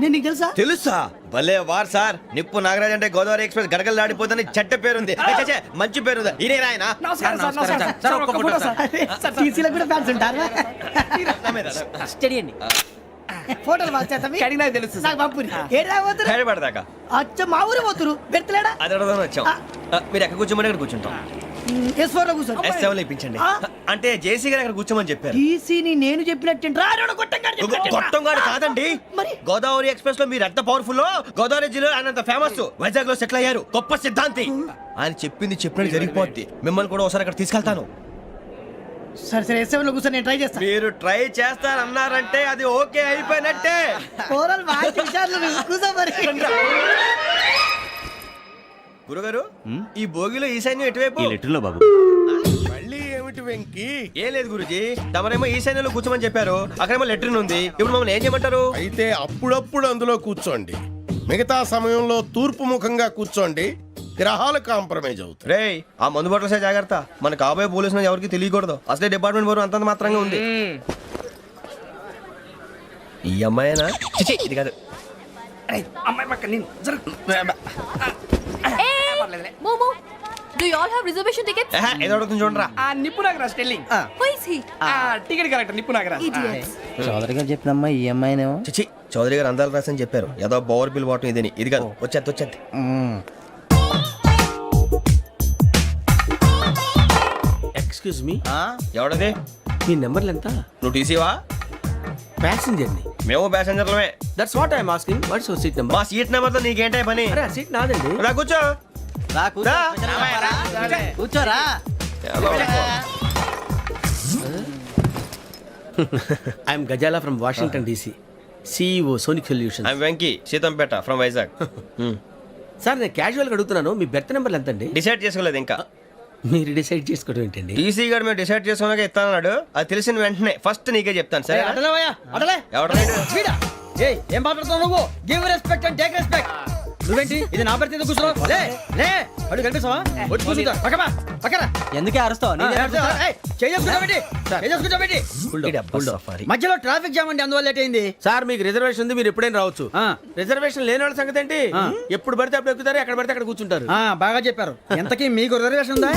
[SPEAKER 10] నేను నీకు తెలుసా?
[SPEAKER 4] తెలుసా? భలే వార్ సార్. నిప్పు నాగరాజ్ అంటే గోదావరి ఎక్స్ప్రెస్ గడగలు దాడిపోతుంది చెట్ట పేరుంది. ఛే, మంచి పేరుంది. ఇదే ఆయన.
[SPEAKER 10] నమస్కారం సార్. నమస్కారం సార్. ఒక్క ఫోటో సార్. సార్ టీసీలో కూడా ఫ్యాన్స్ ఉంటారా? స్టడీ అండి. ఫోటోలు మార్చేస్తాం. కడిగినా తెలుసు నాకు పంపుని. ఏడా పోతురు?
[SPEAKER 4] హైదరాబాద్
[SPEAKER 10] అచ్చ మా ఊరు పోతురు. పెడతలేడా?
[SPEAKER 4] అది అడగదామని వచ్చాం. మీరు ఎక్కడ కూర్చోమని అక్కడ కూర్చుంటాం.
[SPEAKER 10] S4 లో కూర్చోండి.
[SPEAKER 4] S7 లో ఇప్పించండి. అంటే జేసీ గారు అక్కడ కూర్చోమని చెప్పారు.
[SPEAKER 10] టీసీని నేను చెప్పినట్టు
[SPEAKER 4] గొట్టంగాడు కాదండి.
[SPEAKER 10] మరి
[SPEAKER 4] గోదావరి ఎక్స్ప్రెస్ లో మీరు ఎంత పవర్ఫుల్, గోదావరి జిల్లా ఆయన ఫేమస్. వైజాగ్ లో సెటిల్ అయ్యారు, గొప్ప సిద్ధాంతి. ఆయన చెప్పింది చెప్పినట్టు జరిగిపోద్ది. మిమ్మల్ని కూడా ఒకసారి అక్కడ తీసుకెళ్తాను.
[SPEAKER 10] సరే సరే, S7 లో కూర్చొని నేను ట్రై చేస్తాను.
[SPEAKER 4] మీరు ట్రై చేస్తారన్నారంటే అది ఓకే అయిపోయినట్టే.
[SPEAKER 10] ఓవరాల్ వాటి విషయాలు కూర్చో మరి.
[SPEAKER 4] గురుగారు, ఈ భోగిలో ఈశాన్యం ఎటువైపు?
[SPEAKER 7] లెటర్లో బాబు.
[SPEAKER 12] మళ్ళీ ఏమిటి వెంకీ?
[SPEAKER 4] ఏం లేదు గురుజీ, తమరేమో ఈశాన్యంలో కూర్చోమని చెప్పారు. అక్కడేమో లెటర్ ఉంది. ఇప్పుడు మమ్మల్ని ఏం చేయమంటారు?
[SPEAKER 12] అయితే అప్పుడప్పుడు అందులో కూర్చోండి, మిగతా సమయంలో తూర్పు ముఖంగా కూర్చోండి. గ్రహాలు కాంప్రమైజ్ అవుతాయి.
[SPEAKER 4] రే, ఆ మందు బట్టలసే జాగ్రత్త. మన కాబోయే పోలీసులు ఎవరికి తెలియకూడదు. అసలే డిపార్ట్మెంట్ బోరు అంతంత మాత్రంగా ఉంది. ఈ అమ్మాయినా? చిచి, ఇది కాదు.
[SPEAKER 10] అమ్మాయి పక్క నేను
[SPEAKER 3] Momo, do you all have reservation tickets?
[SPEAKER 4] ఏదో అడుగుతుంది చూడరా.
[SPEAKER 10] నిప్పు Nagaraj telling.
[SPEAKER 3] Who is he?
[SPEAKER 10] Ticket correct నిప్పు నాగరాజ్.
[SPEAKER 3] Idiots.
[SPEAKER 10] చౌదరి గారు చెప్పినమ్మా ఈ అమ్మాయినేమో.
[SPEAKER 4] చిచి, చౌదరి గారు అందాలు రాసని చెప్పారు. ఏదో బోర్ బిల్ వాటం ఇదని. ఇది కాదు, వచ్చేది.
[SPEAKER 9] Excuse me,
[SPEAKER 4] ఎవడది?
[SPEAKER 9] మీ నెంబర్లు ఎంత?
[SPEAKER 4] నువ్వు టీసీవా?
[SPEAKER 9] ప్యాసింజర్ ని.
[SPEAKER 4] మేము ప్యాసెంజర్లమే.
[SPEAKER 9] That's what I'm asking. What's your seat number?
[SPEAKER 4] మా సీట్ నెంబర్ తో నీకేంటే పని?
[SPEAKER 9] అరే ఆ సీట్ నాదండి.
[SPEAKER 4] రా కూర్చో.
[SPEAKER 10] కూర్చోరా.
[SPEAKER 9] I'm Gazala from Washington DC, CEO Sonic solution.
[SPEAKER 4] I'm Venky, Seethampeta from Vizag.
[SPEAKER 9] Sir నేను క్యాజువల్గా అడుగుతున్నాను, మీ బెర్త్ నెంబర్లు ఎంత అండి?
[SPEAKER 4] డిసైడ్ చేసుకోలేదు ఇంకా.
[SPEAKER 9] మీరు డిసైడ్ చేసుకోవడం ఏంటండి?
[SPEAKER 4] టీసీ గారు మేము డిసైడ్ చేసుకున్నాక ఇస్తానన్నాడు. అది తెలిసిన వెంటనే ఫస్ట్ నీకే చెప్తాను. సరే
[SPEAKER 10] ఏం మాట్లాడుతున్నావు నువ్వు? Give respect and take respect. నువ్వేంటి ఇది నా పరిస్థితి కూర్చున్నావు? అడుగు కనిపిస్తావా? వచ్చి కూర్చుంటా. పక్కరా. ఎందుకే అరుస్తావు? మధ్యలో ట్రాఫిక్ జామ్ అండి, అందువల్ల లేట్ అయింది.
[SPEAKER 9] సార్ మీకు రిజర్వేషన్ ఉంది, మీరు ఎప్పుడైనా రావచ్చు. రిజర్వేషన్ లేని వాళ్ళ సంగతి ఏంటి? ఎప్పుడు పడితే అప్పుడు ఎక్కుతారు, ఎక్కడ పడితే అక్కడ కూర్చుంటారు.
[SPEAKER 10] బాగా చెప్పారు. ఎంతకీ మీకు రిజర్వేషన్ ఉందా?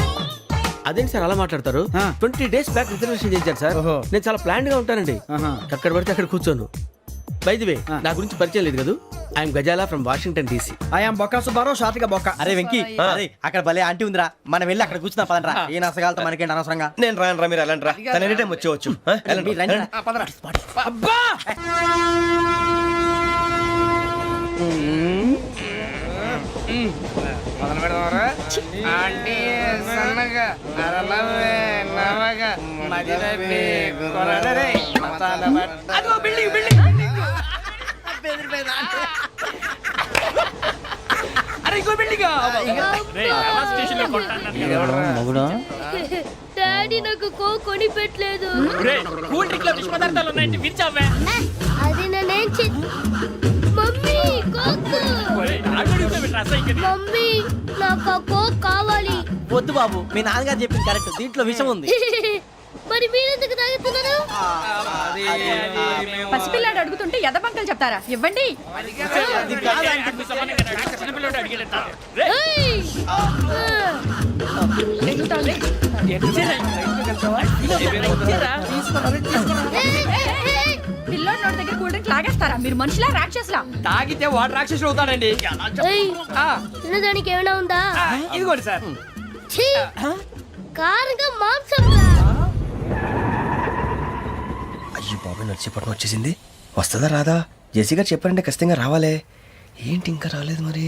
[SPEAKER 9] అదేంటి సార్ అలా మాట్లాడతారు? 20 days బ్యాక్ రిజర్వేషన్ చేశారు సార్. నేను చాలా ప్లాన్డ్ గా ఉంటానండి. ఎక్కడ పడితే అక్కడ కూర్చోను. బై ది వే, నా గురించి పరిచయం లేదు కదా. I'm Gazala from Washington DC.
[SPEAKER 10] I'm Bokka Subbarao, షార్ట్గా బొక్క. అరే వెంకీ, అక్కడ భలే ఆంటీ ఉందిరా, మనం వెళ్ళి అక్కడ కూర్చున్నా పదనరా. ఏ నసగాలతో మనకేంటి అనవసరంగా.
[SPEAKER 4] నేను రాను రా, మీరు వెళ్ళండి రా. తన ఎనీ టైం వచ్చేవచ్చు.
[SPEAKER 10] అబ్బా
[SPEAKER 6] డాడీ నాకు కొని పెట్టలేదు. అది నేనేం మమ్మీ మమ్మీ నాకు కోక్ కావాలి.
[SPEAKER 10] వద్దు బాబు, మీ నాన్నగారు చెప్పింది కరెక్ట్, దీంట్లో విషయం ఉంది.
[SPEAKER 6] మరి మీరెందుకు తాగుతున్నారు?
[SPEAKER 3] పసిపిల్లాడు అడుగుతుంటే ఎదబంకలు చెప్తారా? ఇవ్వండి.
[SPEAKER 6] ఏయ్!
[SPEAKER 3] పిల్లోడి నోటి దగ్గర కూల్ డ్రింక్ లాగేస్తారా? మీరు మనుషులా రాక్షసులా?
[SPEAKER 9] తాగితే వాడు రాక్షసుడు అవుతాడండి.
[SPEAKER 6] ఏయ్! తినడానికి ఏమైనా ఉందా?
[SPEAKER 9] ఇదిగోండి సార్.
[SPEAKER 6] ఛీ! కారంగా మాంసం రా.
[SPEAKER 9] అయ్యి బాబాయ్ నడిచేపట్నం వచ్చేసింది. వస్తుందా రాదా? జేసీ గారు చెప్పారంటే ఖచ్చితంగా రావాలే. ఏంటి ఇంకా రాలేదు మరి?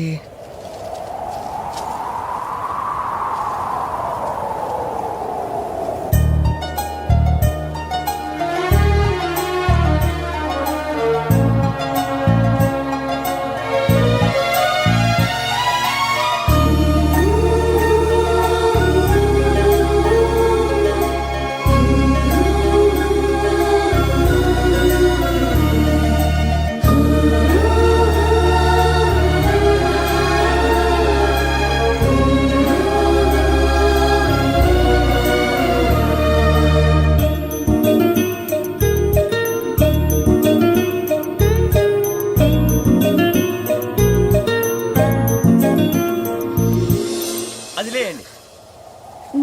[SPEAKER 9] అది లేండి.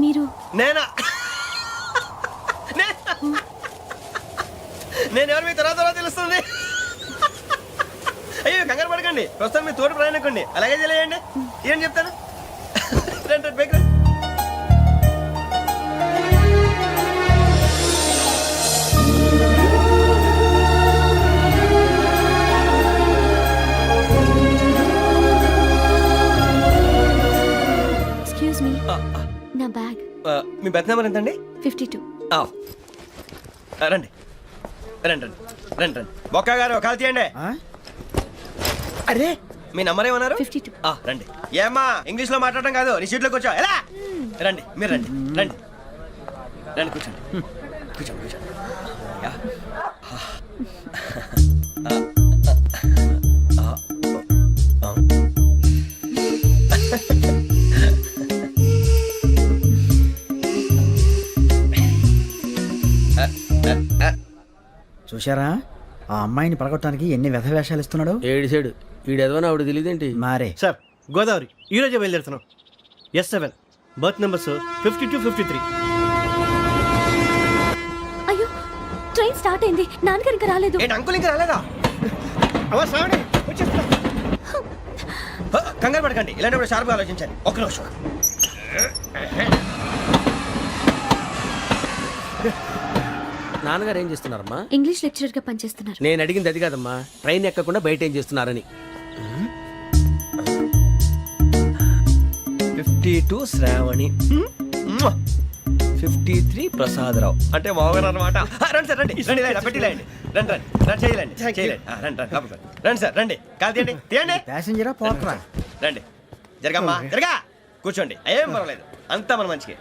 [SPEAKER 3] మీరు
[SPEAKER 9] నేనా? నేను ఎవరు మీ తర్వాత తెలుస్తుంది. అయ్యో కంగారు పడకండి, ప్రస్తుతం మీ తోటి ప్రయాణకండి. అలాగే తెలియండి. ఏం చెప్తాను. రండి రండి బైక్ రండి.
[SPEAKER 3] ఎక్స్క్యూజ్ మీ, నా బ్యాగ్.
[SPEAKER 9] మీ బెత్ నెంబర్ ఎంతండి?
[SPEAKER 3] 52.
[SPEAKER 9] రండి రండి రండి రండి రండి. బొక్క గారు కాల్ తీయండి. అరే మీ నంబర్ ఏమన్నారు?
[SPEAKER 3] 52.
[SPEAKER 9] రండి. ఏమ్మా ఇంగ్లీష్ లో మాట్లాడడం కాదు, నీ సీట్లో కూర్చో. ఎలా రండి, మీరు రండి రండి రండి కూర్చోండి కూర్చోండి కూర్చోండి. యా.
[SPEAKER 10] చూశారా ఆ అమ్మాయిని పడగొట్టడానికి ఎన్ని వ్యధ వేషాలు ఇస్తున్నాడు.
[SPEAKER 9] ఏడిసాడు ఈడెదవని ఆవిడ తెలియదేంటి?
[SPEAKER 10] మారే
[SPEAKER 9] సార్ గోదావరి ఈరోజే బయలుదేరుతున్నాం. S7 berth numbers 52, 53.
[SPEAKER 3] అయ్యో, ట్రైన్ స్టార్ట్ అయింది. నాన్నగారు ఇంకా రాలేదు.
[SPEAKER 9] ఏంటి అంకుల్ ఇంకా రాలేదా? కంగారు పడకండి, ఇలాంటప్పుడు షార్ప్గా ఆలోచించండి. ఒక్క నిమిషం. నాన్నగారు ఏం చేస్తున్నారమ్మా?
[SPEAKER 3] ఇంగ్లీష్ లెక్చరర్ గా పనిచేస్తున్నారు.
[SPEAKER 9] నేను అడిగింది అది కాదమ్మా, ట్రైన్ ఎక్కకుండా బయట ఏం చేస్తున్నారని. 52 శ్రావణి, 53 ప్రసాదరావు అంటే మామగారు అనమాట. రండి సార్ రండి రండి, పెట్టి రండి రండి రండి రండి చేయలేండి చేయలేండి. రండి రండి రండి సార్ రండి. కాదు తీయండి తీయండి.
[SPEAKER 10] ప్యాసింజరా పోట్రా.
[SPEAKER 9] రండి జరగమ్మా జరగా కూర్చోండి. ఏం పర్వాలేదు, అంతా మన మంచికి.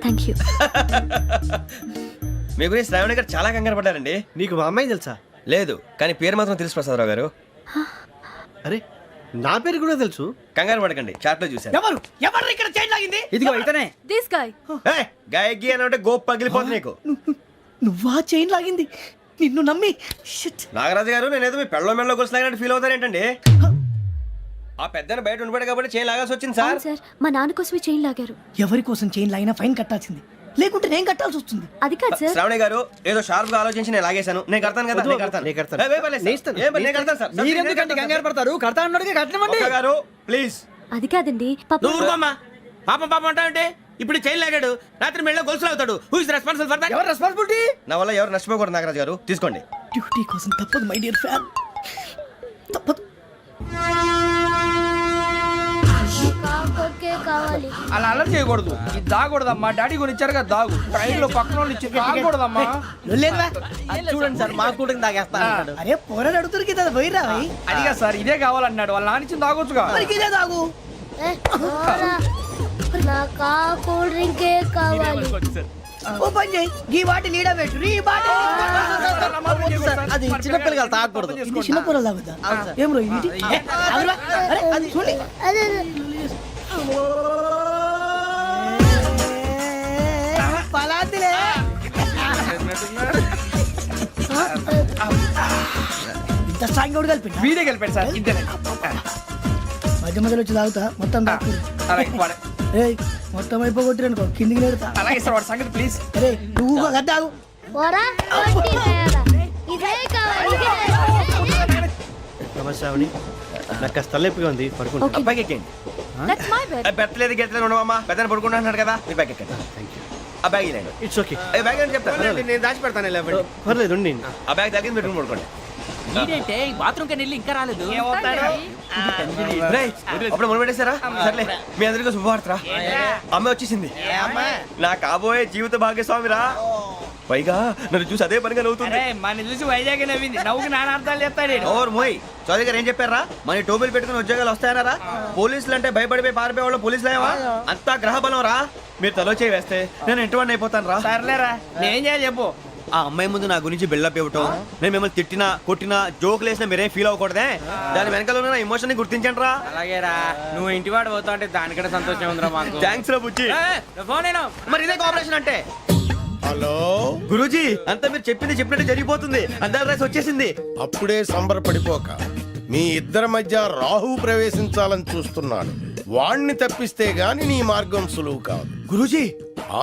[SPEAKER 3] Thank you.
[SPEAKER 9] మీ గురించి శ్రావణి గారు చాలా కంగారు పడ్డారండి. నీకు మా అమ్మాయి తెలుసా? లేదు, కానీ పేరు మాత్రం తెలుసు ప్రసాదరావు గారు. అరే నా పేరు కూడా తెలుసు. కంగారు పడకండి, చాట్ లో చూసాను.
[SPEAKER 10] ఎవరు ఎవరు ఇక్కడ చైన్ లాగింది? ఇదిగో ఇతనే.
[SPEAKER 3] This guy.
[SPEAKER 9] గాయకి అని అంటే గోప్ పగిలిపోతుంది నీకు.
[SPEAKER 10] నువ్వా చైన్ లాగింది? నిన్ను నమ్మి. షిట్.
[SPEAKER 9] నాగరాజు గారు నేనేదో మీ పెళ్ళ మెళ్ళలో గురిసిలాగినట్టు ఫీల్ అవుతారేంటండి? ఆ పెద్దని బయట ఉండిపోయాడు కాబట్టి చైన్ లాగాల్సి వచ్చింది సార్.
[SPEAKER 3] సార్, మా నాన్న కోసమే చైన్ లాగారు.
[SPEAKER 10] ఎవరి కోసం చైన్ లాగినా ఫైన్ కట్టాల్సింది, లేకుంటే నేను కట్టాల్సి వస్తుంది.
[SPEAKER 3] అది కాదు సార్.
[SPEAKER 9] శ్రావణి గారు ఏదో షార్ప్ గా ఆలోచించి నేను లాగేశాను. నేను కడతాను కదా, నేను కడతాను. నేను కడతాను సార్.
[SPEAKER 10] మీరెందుకంటే కంగారు పడతారు? కడతా అన్నాడుగా కట్టమండి.
[SPEAKER 9] గారు ప్లీజ్.
[SPEAKER 3] అది కాదండి.
[SPEAKER 9] నువ్వు ఊరుకోమ్మా. పాపం పాపం అంటావంటే ఇప్పుడు చైన్ లాగాడు, రాత్రి మెళ్ళ గొలుసులు అవుతాడు. Who is responsible for that?
[SPEAKER 10] ఎవరు రెస్పాన్సిబిలిటీ?
[SPEAKER 9] నా వల్ల ఎవరు నష్టపోకూడదు నాగరాజు గారు, తీసుకోండి.
[SPEAKER 10] డ్యూటీ కోసం తప్పదు మై డియర్ ఫ్యాన్, తప్పదు.
[SPEAKER 6] కాకొక్కే కావాలి.
[SPEAKER 11] అలా అలర్ట్ చేయకూడదు. ఇది దాగకూడదమ్మా. డాడీ కొని ఇచ్చారు కదా దాగు. ట్రైన్ లో పక్కన వాళ్ళు ఇచ్చి దాగకూడదమ్మా.
[SPEAKER 10] చూడండి సార్, మా కూడా తాగేస్తా. అరే పోరాడు అడుగుతారు కదా, పోయిరా.
[SPEAKER 11] అడిగా సార్ ఇదే కావాలన్నాడు. వాళ్ళ నానిచ్చింది తాగొచ్చుగా.
[SPEAKER 10] ఇదే తాగు.
[SPEAKER 6] నాకు ఆ కూల్ డ్రింకే కావాలి.
[SPEAKER 10] ఓ పని చేయి ఈ బాటిల్ లీడ పెట్టు ఈ బాటిల్
[SPEAKER 9] అది చిన్నపిల్లలు తాగకూడదు.
[SPEAKER 10] ఇది చిన్న పొరలు తాగుతా ఏం రో ఇది అరే అది చూడండి
[SPEAKER 6] అదే
[SPEAKER 10] పలాతిలే ఇంత స్ట్రాంగ్ కూడా కలిపి
[SPEAKER 9] వీడే గెలిపాడు సార్ ఇంతనే.
[SPEAKER 10] మధ్య మధ్యలో వచ్చి తాగుతా మొత్తం తాకు ఏయ్ మొత్తం అయిపోగొట్టిరనుకో కిందికి నేడుతా
[SPEAKER 9] అలాగే సార్ వాడి సంగతి ప్లీజ్.
[SPEAKER 10] అరే నువ్వు కదా తాగు
[SPEAKER 6] పోరా కొట్టి తయారా. ఇదే కావాలి ఇదే.
[SPEAKER 9] నమస్తే నాకు కాస్త తలెప్పిగా ఉంది పడుకుంటా.
[SPEAKER 3] Okay.
[SPEAKER 9] అబ్బాయికి ఎక్కండి.
[SPEAKER 3] That's my bed.
[SPEAKER 9] పెట్టలేదు గెట్టలేదు ఉండవమ్మా పెద్దని పడుకుంటున్నాడు కదా మీరు బ్యాగ్ ఎక్కండి. ఆ బ్యాగ్ ఇలాండి. It's okay. బ్యాగ్ అని చెప్తాను నేను దాచి పెడతాను లేవండి. పర్లేదు ఉండి ఆ బ్యాగ్ తగ్గింది పెట్టుకుని పడుకోండి.
[SPEAKER 10] బాత్రూమ్ కి ఇంకా రాలేదు
[SPEAKER 9] రేయ్, అప్పుడు మొదలు పెట్టేశారా? సర్లే మీ అందరికీ శుభవార్తరా. అమ్మ వచ్చేసింది. నా కాబోయే జీవిత భాగ్యస్వామిరా. పైగా నన్ను చూసి అదే పనిగా నవ్వుతుంది.
[SPEAKER 10] మన చూసి వైజాగ్ నవ్వింది నవ్వుకి నాన్న అర్థాలు చెప్తాడు
[SPEAKER 9] ఓర్ మోయ్ చౌదరి గారు ఏం చెప్పారా? మన టోబీలు పెట్టుకుని ఉద్యోగాలు వస్తాయనరా? పోలీసులు అంటే భయపడిపోయి పారిపోయే వాళ్ళు పోలీసులు అయ్యవా? అంతా గ్రహ బలం రా. మీరు తలో చేయి వేస్తే నేను ఇంటివాడిని అయిపోతాను రా.
[SPEAKER 10] సర్లేరా నేనేం చేయాలి చెప్పు.
[SPEAKER 9] ఆ అమ్మాయి ముందు నా గురించి బిల్డప్ ఇవ్వటం, నేను మిమ్మల్ని తిట్టినా కొట్టినా జోకులు వేసినా మీరేం ఫీల్ అవ్వకూడదే. దాని వెనకాల ఉన్న నా ఎమోషన్ ని గుర్తించండి రా.
[SPEAKER 10] అలాగేరా నువ్వు ఇంటి వాడు పోతా అంటే దానికంటే సంతోషం ఉందిరా మాకు.
[SPEAKER 9] థ్యాంక్స్ రా బుజ్జి.
[SPEAKER 10] ఫోన్
[SPEAKER 9] మరి ఇదే కోఆపరేషన్ అంటే.
[SPEAKER 12] హలో
[SPEAKER 9] గురూజీ అంతా మీరు చెప్పింది చెప్పినట్టు జరిగిపోతుంది. అందాల రైస్ వచ్చేసింది.
[SPEAKER 12] అప్పుడే సంబరపడిపోక మీ ఇద్దరి మధ్య రాహు ప్రవేశించాలని చూస్తున్నాడు. వాణ్ణి తప్పిస్తే గాని నీ మార్గం సులువు కాదు.
[SPEAKER 9] గురూజీ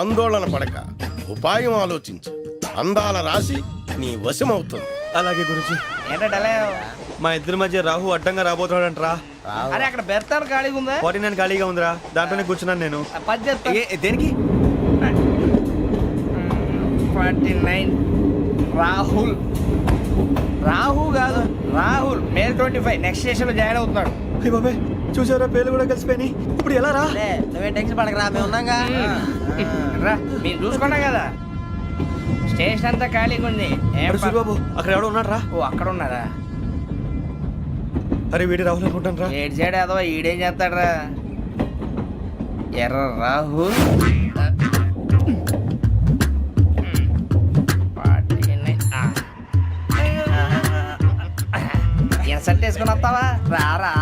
[SPEAKER 12] ఆందోళన పడక ఉపాయం ఆలోచించు. అందాల రాశి నీ వశమవుతుంది.
[SPEAKER 9] అలాగే గురూజీ.
[SPEAKER 10] ఏంటంటే
[SPEAKER 9] మా ఇద్దరి మధ్య రాహు అడ్డంగా రాబోతున్నాడంట్రా.
[SPEAKER 10] అరే అక్కడ బెర్తాను ఖాళీగా ఉందా?
[SPEAKER 9] 49 ఖాళీగా ఉందిరా. దాంట్లోనే కూర్చున్నాను నేను.
[SPEAKER 10] పది చెప్తా
[SPEAKER 9] దేనికి?
[SPEAKER 10] 49 రాహుల్ రాహు కాదు రాహుల్ మే 25 నెక్స్ట్ స్టేషన్ లో జాయిన్ అవుతున్నాడు.
[SPEAKER 9] అయ్య బాబాయ్ చూసారా పేర్లు కూడా కలిసిపోయినాయి. ఇప్పుడు ఎలా రా?
[SPEAKER 10] నువ్వే టెన్షన్ పడకరా మేము ఉన్నాగా. రా మీరు చూసుకున్నా కదా స్టేషన్ అంతా ఖాళీగా ఉంది.
[SPEAKER 9] అరే సూరిబాబు అక్కడ ఎవడో ఉన్నాడు రా.
[SPEAKER 10] ఓ అక్కడ ఉన్నారా?
[SPEAKER 9] అరే వీడి రాహుల్ అనుకుంటాను రా.
[SPEAKER 10] ఏడు సైడ్ అదో ఈడేం చేస్తాడరా? ఎర్ర రాహుల్ ఎసట్ వేసుకుని వస్తావా? రారా.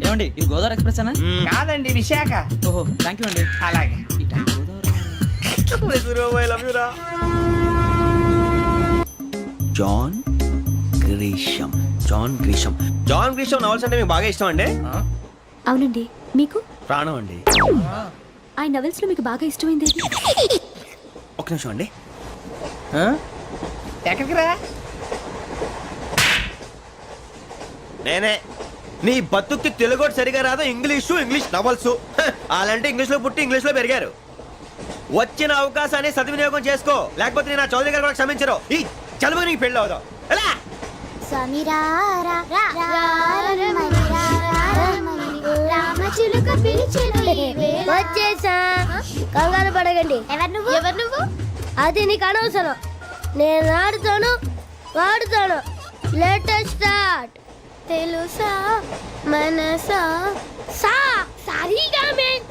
[SPEAKER 13] ఏమండి ఇది గోదావరి ఎక్స్ప్రెస్ అనా?
[SPEAKER 10] కాదండి విశాఖ.
[SPEAKER 13] ఓహో థ్యాంక్ యూ అండి.
[SPEAKER 10] అలాగే
[SPEAKER 9] John Grisham. John Grisham. John Grisham novels అంటే మీకు బాగా ఇష్టం అండి?
[SPEAKER 3] అవునండి. మీకు?
[SPEAKER 9] ప్రాణం అండి.
[SPEAKER 3] ఆ నవెల్స్ లో మీకు బాగా ఇష్టమైంది?
[SPEAKER 9] ఒక్క నిమిషం అండి.
[SPEAKER 10] ఎక్కడికి రా?
[SPEAKER 9] నేనే. నీ బతుక్కి తెలుగు సరిగా రాదు. English novels. అలాంటి ఇంగ్లీష్ లో పుట్టి ఇంగ్లీష్ లో పెరిగారు. వచ్చిన అవకాశాన్ని సద్వినియోగం చేసుకో, లేకపోతే నేను ఆ చౌదరి గారు కూడా క్షమించరు. ఈ చదువు నీకు పెళ్ళి అవుదాం. ఎలా?
[SPEAKER 6] వచ్చేసా కంగారు పడగండి. ఎవరు నువ్వు? అది నీకు అనవసరం. నేను ఆడుతాను వాడుతాను. Let start. తెలుసా మనసా సా సారీగా మెన్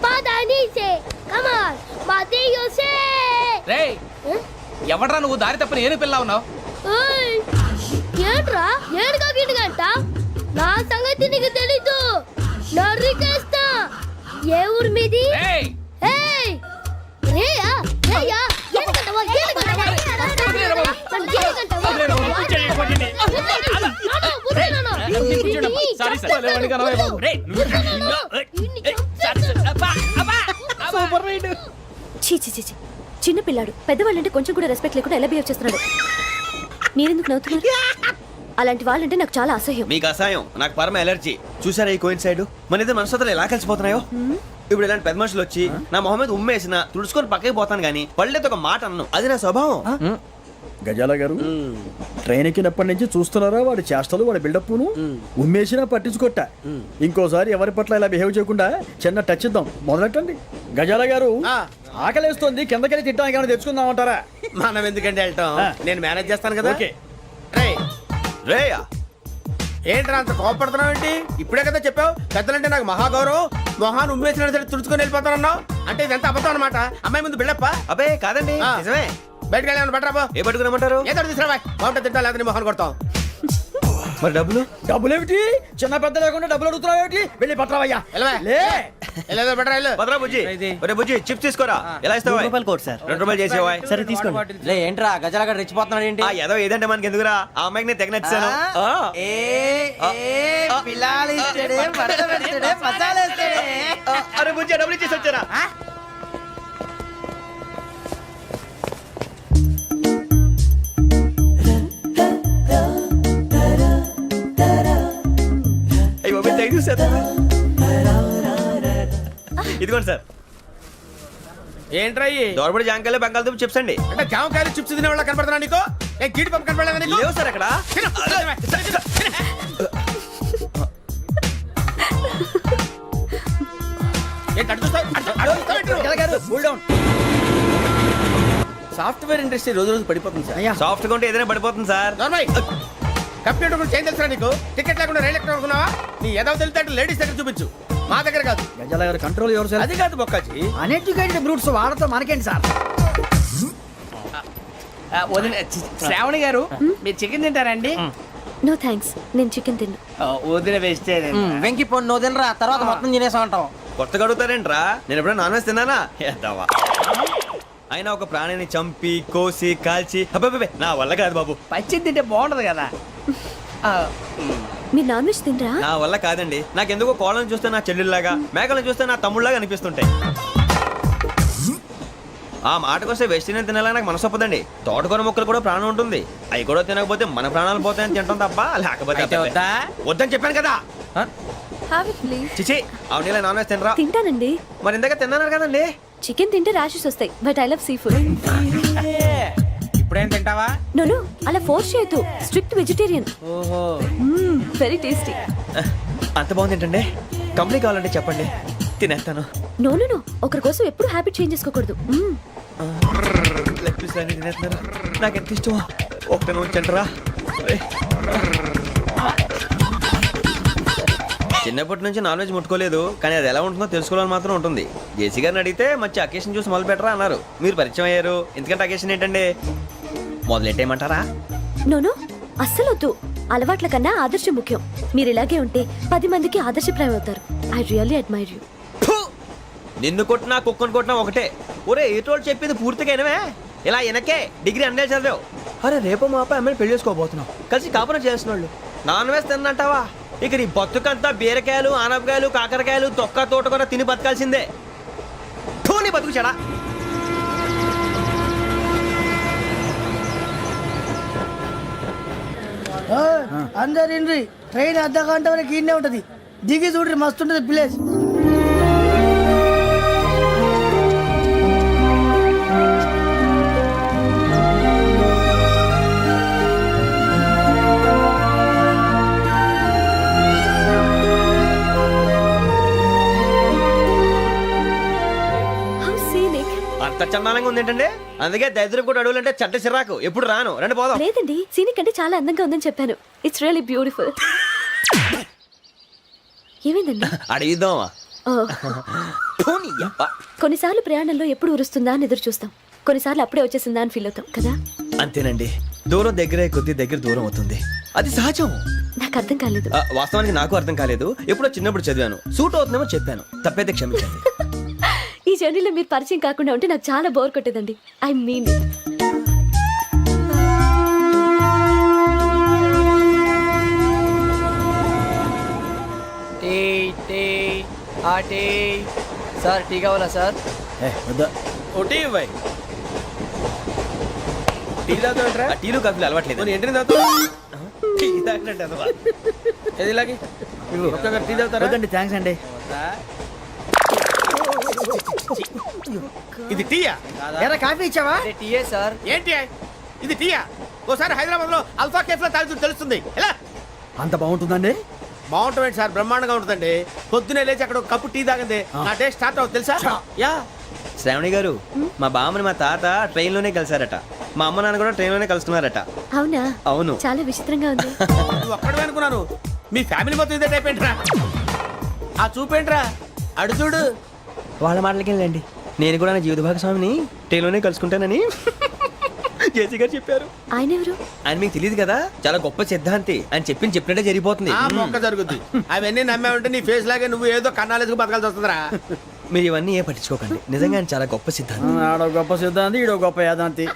[SPEAKER 6] పదని సే కమాన్ మాదేయో సే.
[SPEAKER 13] రేయ్ ఎవడ్రా నువ్వు? దారి తప్పని ఏను పిల్ల ఉన్నావు?
[SPEAKER 6] ఓయ్ ఏంట్రా ఏడుగా గిడుగంట? నా సంగతి నీకు తెలీదు. నరికేస్తా. ఏ ఊరు మీది?
[SPEAKER 13] రేయ్
[SPEAKER 6] ఏయ్ రేయా రేయా ఏడుగంటవా ఏడుగంటవా
[SPEAKER 13] సారీ సార్.
[SPEAKER 3] చీ చీ చీ చీ. చిన్న పిల్లాడు. పెద్దవాళ్ళంటే కొంచెం కూడా రెస్పెక్ట్ లేకుండా ఎలా బిహేవ్ చేస్తున్నాడు. మీరెందుకు నవ్వుతున్నారు? అలాంటి వాళ్ళంటే నాకు చాలా అసహ్యం.
[SPEAKER 9] మీకు అసహాయం, నాకు పరమ ఎలర్జీ. చూసారా ఈ కోయిన్ సైడ్? మన ఇద్దరు మనసులు ఎలా కలిసిపోతున్నాయో. ఇప్పుడు ఇలాంటి పెద్ద మనుషులు వచ్చి నా మొహం మీద ఉమ్మేసిన తుడుచుకొని పక్కకి పోతాను కానీ పళ్ళేతో ఒక మాట అన్ను. అది నా స్వభావం.
[SPEAKER 5] గజాల గారు ట్రైన్ ఎక్కినప్పటి నుంచి చూస్తున్నారా వాడి చేష్టలు వాడి బిల్డప్ను? ఉమ్మేసినా పట్టించుకోట. ఇంకోసారి ఎవరి పట్ల ఇలా బిహేవ్ చేయకుండా చిన్న టచ్ ఇద్దాం. మొదలెట్టండి. గజాల గారు ఆకలేస్తోంది, కిందకెళ్ళి తిట్టడానికి ఏమైనా తెచ్చుకుందామంటారా?
[SPEAKER 9] మనం ఎందుకంటే వెళ్తాం, నేను మేనేజ్ చేస్తాను కదా.
[SPEAKER 5] ఓకే.
[SPEAKER 9] రేయా
[SPEAKER 5] ఏంట్రా అంత కోపడుతున్నావు ఏంటి? ఇప్పుడే కదా చెప్పావు పెద్దలంటే నాకు మహాగౌరవం. మొహాన్ని ఉమ్మేసిన సరే తుడుచుకొని వెళ్ళిపోతానన్నావు అంటే ఇదంతా అబద్ధం అనమాట. అమ్మాయి ముందు బిల్డప్ప.
[SPEAKER 9] అబ్బే కాదండి
[SPEAKER 5] ఆ.
[SPEAKER 9] నిజమే.
[SPEAKER 5] బయటకు వెళ్ళాను బట్రాబో.
[SPEAKER 9] ఏ పట్టుకురమ్మంటారు?
[SPEAKER 5] ఏదో తీసుకురా బాగుంటుంది తింటా లేదా మొహాన్ని కొడతాం.
[SPEAKER 9] మరి డబ్బులు?
[SPEAKER 10] డబ్బులు ఏమిటి చిన్న పెద్ద లేకుండా డబ్బులు అడుగుతున్నావు ఏమిటి వెళ్ళి పట్టరావయ్యా లే
[SPEAKER 5] వెళ్ళేదో బట్రా వెళ్ళు.
[SPEAKER 9] భద్రా బుజ్జి ఒరే బుజ్జి చిప్స్ తీసుకోరా. ఎలా ఇస్తావా?
[SPEAKER 10] కోట్ సార్
[SPEAKER 9] 2 రూపాయలు చేసేవా?
[SPEAKER 10] సరే తీసుకోండి. లే ఏంట్రా గజాల గడ రెచ్చిపోతున్నాడు ఏంటి?
[SPEAKER 9] ఆ ఏదో ఏదంటే మనకి ఎందుకురా, ఆ అమ్మాయికి నేను తెగ నచ్చాను. అరే బుజ్జి డబ్బులు ఇచ్చేసి వచ్చారా? అయ్యో థ్యాంక్ యూ సార్. ఇదిగోండి సార్.
[SPEAKER 5] ఏంట్రా ఇయ్యి?
[SPEAKER 9] దోరబడి జాంకాయలు బంగాళదుంప చిప్స్ అండి.
[SPEAKER 5] అంటే జామకాయలు చిప్స్ తినే వాళ్ళ కనపడుతున్నా నీకు? ఏ గీడి పంపు కనపడలేదా నీకు?
[SPEAKER 9] లేవు సార్ అక్కడ.
[SPEAKER 5] తిను, తిను, తిను. ఏంటి అటు చూస్తావు? అటు చూస్తావు ఏంటి? సాఫ్ట్వేర్ ఇండస్ట్రీ రోజు రోజు పడిపోతుంది సార్.
[SPEAKER 9] సాఫ్ట్ గా ఉంటే ఏదైనా పడిపోతుంది సార్.
[SPEAKER 5] నార్మల్ కంప్యూటర్ గురించి ఏం తెలుసా నీకు? టికెట్ లేకుండా రైలు ఎక్కడ అనుకున్నావా? నీ ఏదో తెలితే లేడీస్ దగ్గర చూపించు, మా దగ్గర కాదు.
[SPEAKER 10] గజాల గారు కంట్రోల్ ఎవరు
[SPEAKER 5] అది కాదు బొక్కాజీ.
[SPEAKER 10] అన్ఎడ్యుకేటెడ్ బ్రూట్స్ వాడతో మనకేంటి సార్?
[SPEAKER 5] శ్రావణి గారు మీరు చికెన్ తింటారండి?
[SPEAKER 3] నో థ్యాంక్స్, నేను చికెన్ తిన్ను.
[SPEAKER 5] వదిన వేస్తే
[SPEAKER 10] వెంకి పొన్ను నువ్వు తినరా తర్వాత మొత్తం తినేసా ఉంటాం.
[SPEAKER 9] కొత్తగా అడుగుతారేంట్రా? నేను ఎప్పుడైనా నాన్ వెజ్ తిన్నానా? ఎద్దావా. అయినా ఒక ప్రాణిని చంపి కోసి కాల్చి అబ్బబ్బే నా వల్ల కాదు బాబు.
[SPEAKER 10] పచ్చి తింటే బాగుంటది కదా.
[SPEAKER 3] మీరు నాన్ వెజ్ తినరా?
[SPEAKER 9] నా వల్ల కాదండి. నాకెందుకో కోళ్ళని చూస్తే నా చెల్లెల్లాగా, మేకలను చూస్తే నా తమ్ముళ్ళలాగా అనిపిస్తుంటాయి. ఆ మాటకొస్తే వెస్టిరియన్ తినాలని నాకు మనసు ఒప్పదండి. తోటకూర మొక్కలు కూడా ప్రాణం ఉంటుంది. అవి కూడా తినకపోతే మన ప్రాణాలు పోతాయని తింటాం తప్ప లేకపోతే వద్దని చెప్పాను కదా.
[SPEAKER 3] Have it please.
[SPEAKER 9] చిచి అవునీ నాన్ వెజ్ తినరా?
[SPEAKER 3] తింటానండి.
[SPEAKER 9] మరి ఇందాక తిన్నాను కదండి.
[SPEAKER 3] చికెన్ తింటే ర్యాషెస్ వస్తాయి, but I love sea food.
[SPEAKER 5] ఇప్పుడేం తింటావా?
[SPEAKER 3] నో అలా ఫోర్స్ చేయొద్దు. Strict vegetarian.
[SPEAKER 5] ఓహో
[SPEAKER 3] వెరీ టేస్టీ.
[SPEAKER 9] అంత బాగుంది ఏంటండి? కంప్లీట్ కావాలంటే చెప్పండి, తినేస్తాను.
[SPEAKER 3] నో ఒకరి కోసం ఎప్పుడు హ్యాబిట్ చేంజ్ చేసుకోకూడదు.
[SPEAKER 9] లెగ్ పీస్ అన్ని తినేస్తున్నారు. నాకు ఎంత ఇష్టమో ఒకటే ఉంచండిరా. చిన్నప్పటి నుంచి నాన్ వెజ్ ముట్టుకోలేదు, కానీ అది ఎలా ఉంటుందో తెలుసుకోవాలని మాత్రం ఉంటుంది. జేసీ గారిని అడిగితే మంచి అకేషన్ చూసి మొదలు పెట్టరా అన్నారు. మీరు పరిచయం అయ్యారు, ఎందుకంటే అకేషన్ ఏంటండి? మొదలెట్టేయమంటారా?
[SPEAKER 3] నో అస్సలు వద్దు. అలవాట్ల కన్నా ఆదర్శం ముఖ్యం. మీరు ఇలాగే ఉంటే 10 మందికి ఆదర్శప్రాయం అవుతారు. I really admire you.
[SPEAKER 9] నిన్ను కొట్టినా కుక్కను కొట్టినా ఒకటే. ఒరే ఏటోళ్ళు చెప్పింది పూర్తిగా వినవే. ఇలా వెనకే డిగ్రీ అన్నే చదివావు. అరే రేపు మా అబ్బాయి అమ్మాయిని పెళ్లి చేసుకోబోతున్నావు, కలిసి కాపురం చేసిన వాళ్ళు నాన్ వెజ్ తిన్నంటావా? ఇక నీ బతుకంతా బీరకాయలు, ఆనపకాయలు, కాకరకాయలు, తొక్క తోట కూడా తిని బతకాల్సిందే. నీ బతుకు చెడా.
[SPEAKER 10] అందరు ఇండ్రి ట్రైన్ అర్ధ గంట వరకు ఇన్నే ఉంటది. దిగి చూడ్రి మస్తు ఉంటది ప్లేస్.
[SPEAKER 9] అంత చందానంగా ఉంది ఏంటండి? అందుకే దరిద్రం కూడా అడవులంటే చెడ్డ చిరాకు. ఎప్పుడు రాను, రండి పోదాం.
[SPEAKER 3] లేదండి, సీనిక్ అంటే చాలా అందంగా ఉందని చెప్పాను. It's really beautiful. ఏమైందండి?
[SPEAKER 9] అడిగిద్దామా?
[SPEAKER 3] కొన్నిసార్లు ప్రయాణంలో ఎప్పుడు ఉరుస్తుందా అని ఎదురు చూస్తాం, కొన్నిసార్లు అప్పుడే వచ్చేసిందా అని ఫీల్ అవుతాం కదా.
[SPEAKER 9] అంతేనండి, దూరం దగ్గరే కొద్ది దగ్గర దూరం అవుతుంది. అది సహజం.
[SPEAKER 3] నాకు అర్థం కాలేదు.
[SPEAKER 9] వాస్తవానికి నాకు అర్థం కాలేదు. ఎప్పుడో చిన్నప్పుడు చదివాను, సూట్ అవుతుందేమో చెప్పాను, తప్పైతే క్షమించండి.
[SPEAKER 3] ఈ జర్నీలో మీరు పరిచయం కాకుండా ఉంటే నాకు చాలా బోర్ కొట్టేదండి. ఐ మీన్
[SPEAKER 10] సార్ టీ కావాలా సార్?
[SPEAKER 5] టీ ఇవ్వాయి. టీ తాగుతాంట్రా?
[SPEAKER 9] టీలు కాఫీలు అలవాట్లేదు.
[SPEAKER 5] ఏంటి తాగుతావు? టీ తాగినట్టు ఏది ఇలాగే టీ తాగుతారా?
[SPEAKER 10] థ్యాంక్స్ అండి.
[SPEAKER 5] ఇది టీయా?
[SPEAKER 10] ఎరా కాఫీ ఇచ్చావా? టీయే సార్.
[SPEAKER 5] ఏంటి ఇది టీయా? ఓసారి హైదరాబాద్ లో అల్ఫా కేఫ్ లో తాగుతూ తెలుస్తుంది. ఎలా
[SPEAKER 10] అంత బాగుంటుందండి?
[SPEAKER 5] బాగుంటుంది సార్, బ్రహ్మాండంగా ఉంటుందండి. పొద్దునే లేచి అక్కడ ఒక కప్పు టీ తాగింది నా డే స్టార్ట్ అవుతుంది తెలుసా? యా.
[SPEAKER 9] శ్రావణి గారు, మా బామ్మని మా తాత ట్రైన్ లోనే కలిసారట. మా అమ్మ నాన్న కూడా ట్రైన్ లోనే కలుస్తున్నారట.
[SPEAKER 3] అవునా?
[SPEAKER 9] అవును.
[SPEAKER 3] చాలా విచిత్రంగా ఉంది.
[SPEAKER 5] నువ్వు ఒక్కడే అనుకున్నాను, మీ ఫ్యామిలీ మొత్తం ఇదే టైప్ ఏంట్రా? ఆ చూపేంట్రా,
[SPEAKER 9] అడు చూడు వాళ్ళ మాటలకి వెళ్ళండి. నేను కూడా నా జీవిత భాగస్వామిని ట్రైన్లోనే కలుసుకుంటానని జేసీ గారు చెప్పారు.
[SPEAKER 3] ఆయన ఎవరు?
[SPEAKER 9] ఆయన మీకు తెలియదు కదా, చాలా గొప్ప సిద్ధాంతి అని చెప్పినట్టే జరిగిపోతుంది.
[SPEAKER 5] మొక్క జరుగుద్ది. అవన్నీ నమ్మే ఉంటే నీ ఫేస్ లాగే నువ్వు ఏదో కన్నాలేసుకు బతకాల్సి వస్తుందిరా.
[SPEAKER 9] మీరు ఇవన్నీ ఏ పట్టించుకోకండి, నిజంగా ఆయన చాలా గొప్ప సిద్ధాంతి.
[SPEAKER 10] ఆడో గొప్ప సిద్ధాంతి, ఈడో గొప్ప యాదాంతి.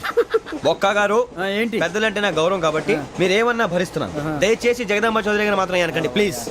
[SPEAKER 9] బొక్క గారు
[SPEAKER 10] ఏంటి?
[SPEAKER 9] పెద్దలంటే నా గౌరవం కాబట్టి మీరేమన్నా భరిస్తున్నాను. దయచేసి జగదాంబ చౌదరి గారు మాత్రం అనకండి ప్లీజ్.